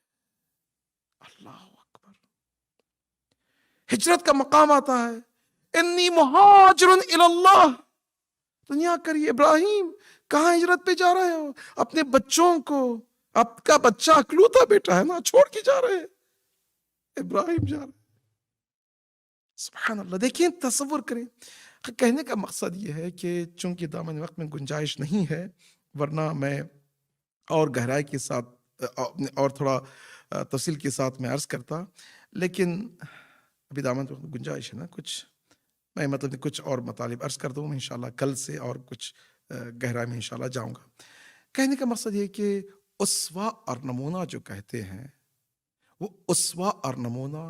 اللہ اکبر. ہجرت کا مقام آتا ہے، انی مہاجر الی اللہ. دنیا کریے ابراہیم کہاں ہجرت پہ جا رہے ہو؟ اپنے بچوں کو، آپ کا بچہ اکلوتا بیٹا ہے نا، چھوڑ کے جا رہے ہیں. ابراہیم جا رہے ہیں. سبحان اللہ. دیکھیں، تصور کریں. کہنے کا مقصد یہ ہے کہ چونکہ دامن وقت میں گنجائش نہیں ہے، ورنہ میں اور گہرائی کے ساتھ اور تھوڑا تفصیل کے ساتھ میں عرض کرتا، لیکن ابھی دامن وقت میں گنجائش ہے نا، کچھ میں مطلب کچھ اور مطالب عرض کر دوں. انشاءاللہ کل سے اور کچھ گہرائی میں انشاءاللہ جاؤں گا. کہنے کا مقصد یہ کہ اسوہ اور نمونہ جو کہتے ہیں، وہ اسوہ اور نمونہ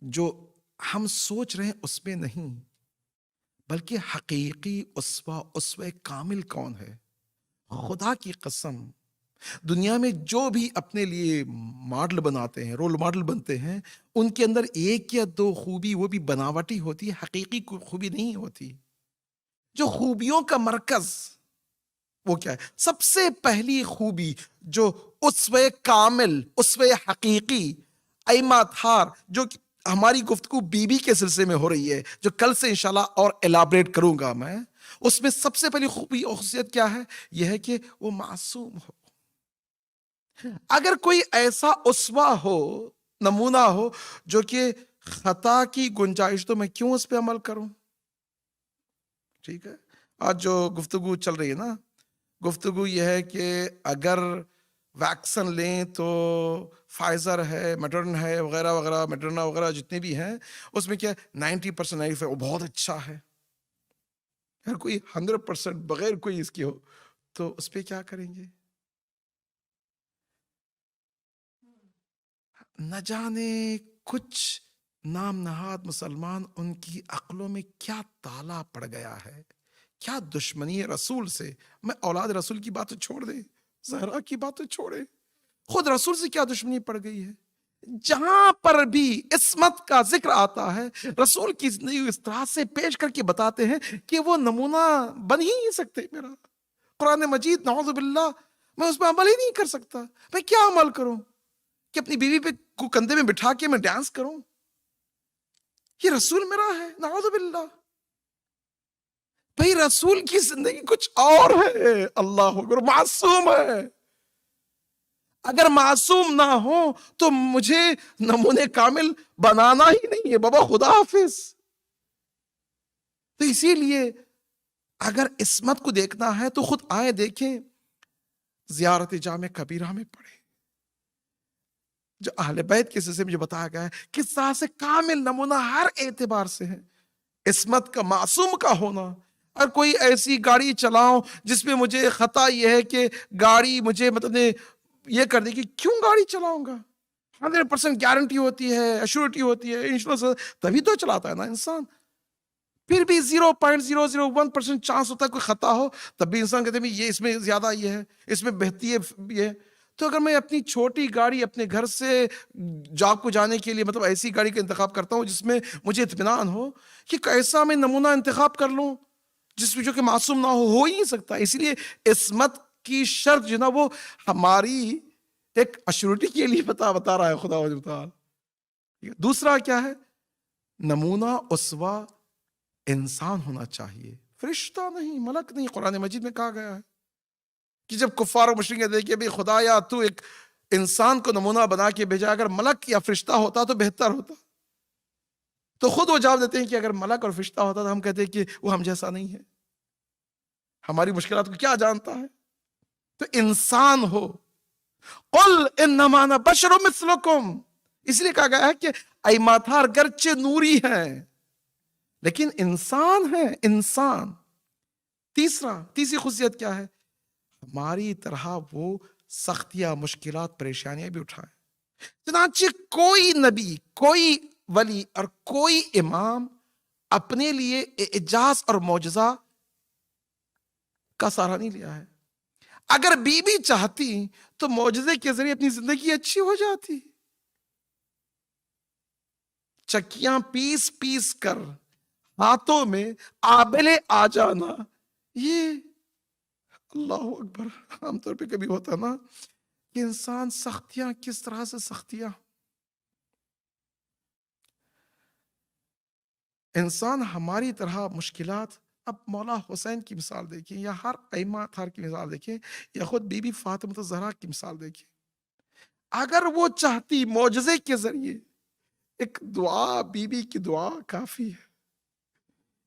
جو ہم سوچ رہے ہیں اس میں نہیں، بلکہ حقیقی اسوہ کامل کون ہے؟ خدا کی قسم، دنیا میں جو بھی اپنے لیے ماڈل بناتے ہیں، رول ماڈل بنتے ہیں، ان کے اندر ایک یا دو خوبی وہ بھی بناوٹی ہوتی ہے، حقیقی خوبی نہیں ہوتی. جو خوبیوں کا مرکز وہ کیا ہے؟ سب سے پہلی خوبی جو اسوہ کامل، اسوہ حقیقی ائمہ تھار، جو ہماری گفتگو بی بی کے سلسلے میں ہو رہی ہے، جو کل سے انشاءاللہ اور ایلابریٹ کروں گا میں، اس میں سب سے پہلی خوبی اور خصوصیت کیا ہے؟ یہ ہے کہ وہ معصوم ہو. اگر کوئی ایسا اسوہ ہو، نمونہ ہو، جو کہ خطا کی گنجائش، تو میں کیوں اس پہ عمل کروں؟ ٹھیک ہے. آج جو گفتگو چل رہی ہے نا، گفتگو یہ ہے کہ اگر ویکسن لیں تو فائزر ہے، میڈرن ہے، وغیرہ وغیرہ، میڈرنا وغیرہ جتنے بھی ہیں، اس میں کیا 90% وہ بہت اچھا ہے. اگر کوئی 100% بغیر کوئی اس کی ہو تو اس پہ کیا کریں گے؟ نہ جانے کچھ نام نہاد مسلمان، ان کی عقلوں میں کیا تالا پڑ گیا ہے، کیا دشمنی ہے رسول سے. میں اولاد رسول کی بات چھوڑ دیں، زہرا کی بات چھوڑے، خود رسول سے کیا دشمنی پڑ گئی ہے. جہاں پر بھی عصمت کا ذکر آتا ہے، رسول کی زندگی اس طرح سے پیش کر کے بتاتے ہیں کہ وہ نمونہ بن ہی نہیں سکتے. میرا قرآن مجید، نعوذ باللہ، میں اس پہ عمل ہی نہیں کر سکتا. میں کیا عمل کروں کہ اپنی بیوی پہ کندھے میں بٹھا کے میں ڈانس کروں؟ یہ رسول میرا ہے، نعوذ باللہ. بھئی رسول کی زندگی کچھ اور ہے. اللہ اکبر. معصوم ہے. اگر معصوم نہ ہو تو مجھے نمونے کامل بنانا ہی نہیں ہے. بابا خدا حافظ. تو اسی لیے اگر عصمت کو دیکھنا ہے تو خود آئے دیکھیں، زیارت جامع کبیرہ میں پڑھیں، جو اہل بیت کے سلسلے میں جو بتایا گیا ہے کس طرح سے کامل نمونہ ہر اعتبار سے ہے. عصمت کا، معصوم کا ہونا. اور کوئی ایسی گاڑی چلاؤں جس میں مجھے خطا یہ ہے کہ گاڑی مجھے مطلب یہ کر دے کہ کیوں گاڑی چلاؤں گا؟ 100% گارنٹی ہوتی ہے، ایشورٹی ہوتی ہے، انشورنس، تبھی تو چلاتا ہے نا انسان. پھر بھی 0.001% چانس ہوتا ہے کوئی خطا ہو، تب بھی انسان کہتے ہیں یہ اس میں زیادہ یہ ہے، اس میں بہتی ہے یہ. تو اگر میں اپنی چھوٹی گاڑی اپنے گھر سے جاب کو جانے کے لیے مطلب ایسی گاڑی کا انتخاب کرتا ہوں جس میں مجھے اطمینان ہو، کہ کیسا میں نمونہ انتخاب کر لوں جس میں جو کہ معصوم نہ ہو ہی نہیں سکتا. اسی لیے عصمت کی شرط جو نا وہ ہماری ایک ایشورٹی کے لیے بتا رہا ہے خدا و تعالی. دوسرا کیا ہے؟ نمونہ اسوہ انسان ہونا چاہیے، فرشتہ نہیں، ملک نہیں. قرآن مجید میں کہا گیا ہے کہ جب کفار و مشرکین دیکھیں بھئی خدایا تو ایک انسان کو نمونہ بنا کے بھیجا، اگر ملک یا فرشتہ ہوتا تو بہتر ہوتا. تو خود وہ جواب دیتے ہیں کہ اگر ملک اور فرشتہ ہوتا تو ہم کہتے ہیں کہ وہ ہم جیسا نہیں ہے، ہماری مشکلات کو کیا جانتا ہے. تو انسان ہو. قل انما انا بشر مثلکم، اس لیے کہا گیا ہے کہ ایماتھار گرچہ نوری ہیں لیکن انسان ہے، انسان. تیسری خصوصیت کیا ہے؟ ہماری طرح وہ سختیاں، مشکلات، پریشانیاں بھی اٹھائیں. چنانچہ کوئی نبی، کوئی ولی اور کوئی امام اپنے لیے اعجاز اور معجزہ کا سہارا نہیں لیا ہے. اگر بی بی چاہتی تو معجزے کے ذریعے اپنی زندگی اچھی ہو جاتی. چکیاں پیس پیس کر ہاتھوں میں آبلے آ جانا، یہ اللہ اکبر. عام طور پہ کبھی ہوتا نا کہ انسان سختیاں کس طرح سے سختیاں، انسان ہماری طرح مشکلات، اب مولا حسین کی مثال دیکھیں یا ہر ائمہ اطہار کی مثال دیکھیں یا خود بی بی فاطمہ الزہرا کی مثال دیکھیں، اگر وہ چاہتی معجزے کے ذریعے ایک دعا، بی بی کی دعا کافی ہے.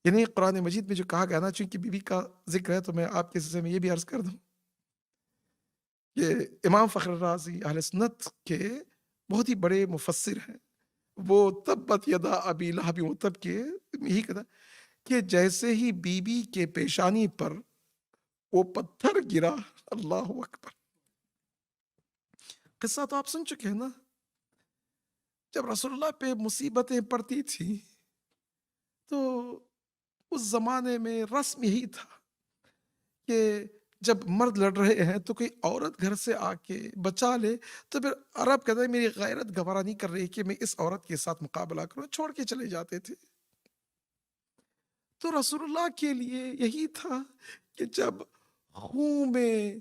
یعنی قرآن مجید میں جو کہا گیا نا، چونکہ بی بی کا ذکر ہے تو میں آپ کے سلسلے میں یہ بھی عرض کر دوں کہ امام فخر رازی اہل سنت کے بہت ہی بڑے مفسر ہیں. وہ تبت یدا ابی لہب وتب کے یہی کہتا کہ جیسے ہی بی بی کے پیشانی پر وہ پتھر گرا، اللہ اکبر. قصہ تو آپ سن چکے ہیں نا، جب رسول اللہ پہ مصیبتیں پڑتی تھیں تو اس زمانے میں رسم یہی تھا کہ جب مرد لڑ رہے ہیں تو کوئی عورت گھر سے آ کے بچا لے تو پھر عرب کہتا ہے میری غیرت گوارا نہیں کر رہی کہ میں اس عورت کے ساتھ مقابلہ کروں، چھوڑ کے چلے جاتے تھے. تو رسول اللہ کے لیے یہی تھا کہ جب خون میں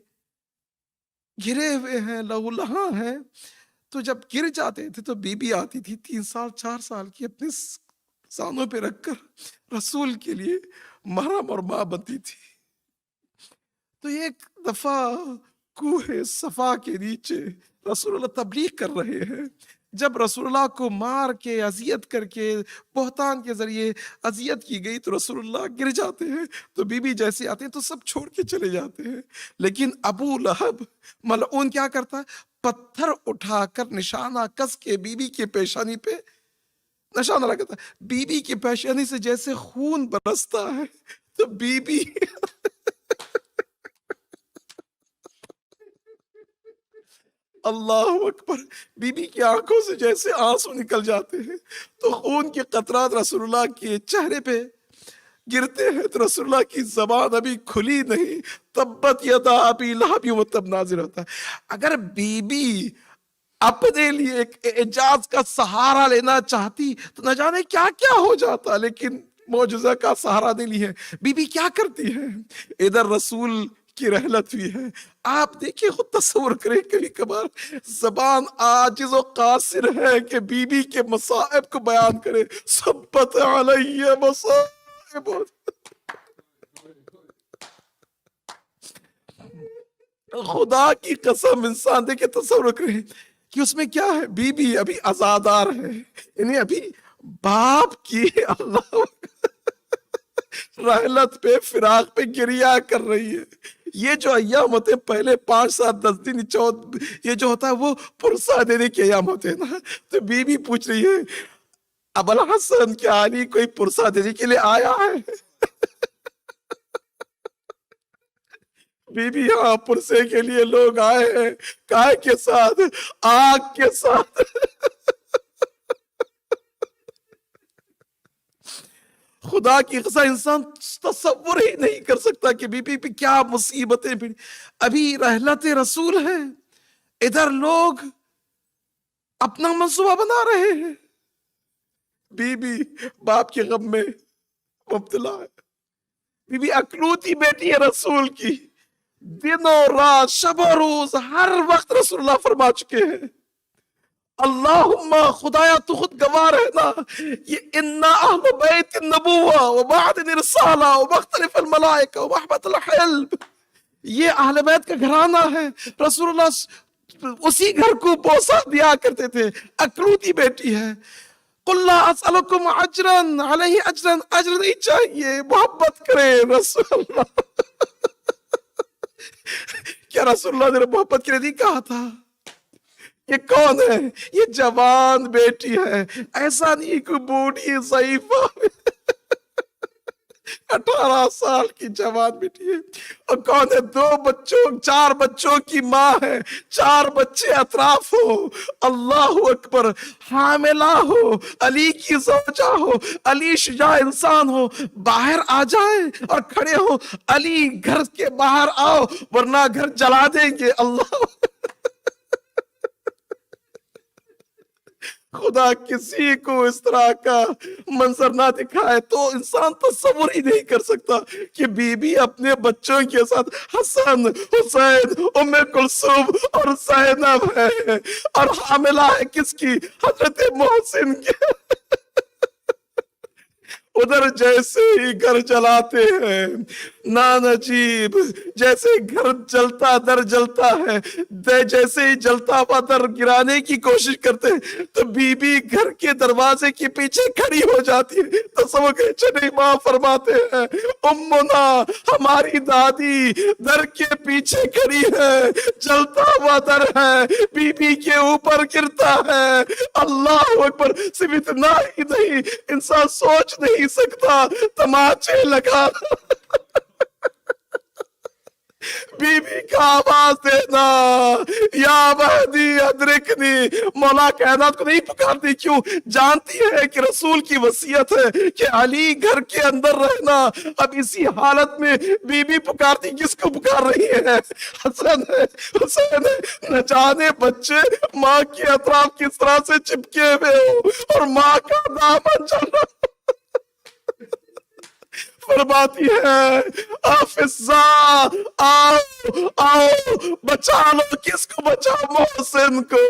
گرے ہوئے ہیں، لہو لہاں ہیں، تو جب گر جاتے تھے تو بی بی آتی تھی 3 سال 4 سال کی، اپنے سانوں پہ رکھ کر رسول کے لیے محرم اور ماں بنتی تھی. تو ایک دفعہ کوہ صفا کے نیچے رسول اللہ تبلیغ کر رہے ہیں، جب رسول اللہ کو مار کے اذیت کر کے بہتان کے ذریعے اذیت کی گئی تو رسول اللہ گر جاتے ہیں، تو بی بی جیسے آتے ہیں تو سب چھوڑ کے چلے جاتے ہیں. لیکن ابو لہب ملعون کیا کرتا ہے، پتھر اٹھا کر نشانہ کس کے بی بی کے پیشانی پہ نشانہ لگاتا ہے. بی بی کی پیشانی سے جیسے خون برستا ہے تو بی بی اللہ اکبر، بی بی کی آنکھوں سے جیسے آنسو نکل جاتے ہیں تو خون کے قطرات رسول اللہ کے چہرے پہ گرتے ہیں تو رسول اللہ کی زبان ابھی کھلی نہیں، تبت یدا ابی لہب وتب نازل ہوتا ہے. اگر بی بی اپنے لیے ایک اعجاز کا سہارا لینا چاہتی تو نہ جانے کیا کیا ہو جاتا، لیکن معجزہ کا سہارا نہیں لی ہے. بی بی کیا کرتی ہے، ادھر رسول کی رحلت بھی ہے. آپ دیکھیں، خود تصور کریں کبھی کبھار زبان عاجز و قاصر ہے کہ بی بی کے مصائب کو بیان کرے. سبت علیہ مصائب، خدا کی قسم انسان دیکھے تصور کرے کہ اس میں کیا ہے. بی بی ابھی آزادار ہے، یعنی ابھی باپ کی اللہ رحلت پہ فراق پہ گریا کر رہی ہے. یہ جو ایام ہوتے ہیں پہلے 5 7 10 دن یہ جو ہوتا ہے وہ پرسہ دینے کے ایام ہوتے ہیں نا، تو بی بی پوچھ رہی ہے ابوالحسن کیا علی کوئی پرسہ دینے کے لیے آیا ہے؟ بی بی ہاں، پرسے کے لیے لوگ آئے ہیں، کائے کے ساتھ، آگ کے ساتھ. خدا کی قسم انسان تصور ہی نہیں کر سکتا کہ بی بی پہ کیا مصیبتیں بھی. ابھی رحلت رسول ہے، ادھر لوگ اپنا منصوبہ بنا رہے ہیں، بی بی باپ کے غم میں مبتلا ہے. بی بی اکلوتی بیٹی ہے رسول کی، دن و رات شب و روز ہر وقت رسول اللہ فرما چکے ہیں اللہم خدایا تو خود گواہ رہنا، یہ انا اہل بیت النبوہ ومعدن رسالہ ومختلف الملائکہ ومحبت الحلب، یہ اہل بیت کا گھرانہ ہے. رسول اللہ اسی گھر کو بوسہ دیا کرتے تھے. اکلوتی بیٹی ہے. قل لا اسألکم اجرا علیہ اجرا، اجر نہیں چاہیے، محبت کرے رسول اللہ. کیا رسول اللہ نے محبت کے لیے نہیں کہا تھا؟ یہ کون ہے؟ یہ جوان بیٹی ہے، ایسا نہیں کہ بوڑھی ضعیفہ 18 سال کی جوان بیٹی ہے. اور کون ہے؟ 2 بچوں 4 بچوں کی ماں ہے، 4 بچے اطراف ہو، اللہ اکبر، حاملہ ہو، علی کی زوجہ ہو، علی شجاع انسان ہو، باہر آ جائیں اور کھڑے ہو، علی گھر کے باہر آؤ ورنہ گھر جلا دیں گے. اللہ خدا کسی کو اس طرح کا منظر نہ دکھائے تو انسان تصور ہی نہیں کر سکتا کہ بی بی اپنے بچوں کے ساتھ حسن، حسین، ام کلثوم اور زینب ہے، اور حاملہ ہے کس کی؟ حضرت محسن کی۔ ادھر جیسے ہی گھر جلاتے ہیں، نانجیب جیسے گھر جلتا در جلتا ہے، جیسے ہی جلتا ہوا در گرانے کی کوشش کرتے ہیں تو بی بی گھر کے دروازے کے پیچھے کھڑی ہو جاتی ہے۔ تصور کے چنئی ماں فرماتے ہیں امنا، ہماری دادی در کے پیچھے کھڑی ہے، جلتا ہوا در ہے، بی بی کے اوپر گرتا ہے۔ اللہ اکبر! صرف اتنا ہی نہیں، انسان سوچ نہیں سکتا تماچے لگا بی بی کا آواز دینا، یا مہدی ادرکنی۔ مولا کائنات کو نہیں پکارتی، کیوں؟ جانتی ہے کہ رسول کی وصیت ہے کہ علی گھر کے اندر رہنا۔ اب اسی حالت میں بی بی پکارتی، کس کو پکار رہی ہے؟ حسن ہے، حسین ہے۔ نہ جانے بچے ماں کے اطراف کس طرح سے چپکے ہوئے ہو اور ماں کا دامن چل رہا۔ فرماتی ہے حافظہ آؤ آؤ بچا لو، کس کو بچاؤ؟ محسن کو۔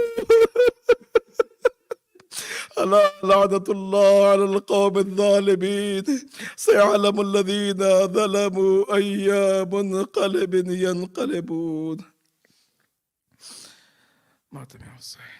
لعنت اللہ علی القوم الظالمین، سيعلم الذین ظلموا أي منقلب ينقلبون۔ ماتم حسین۔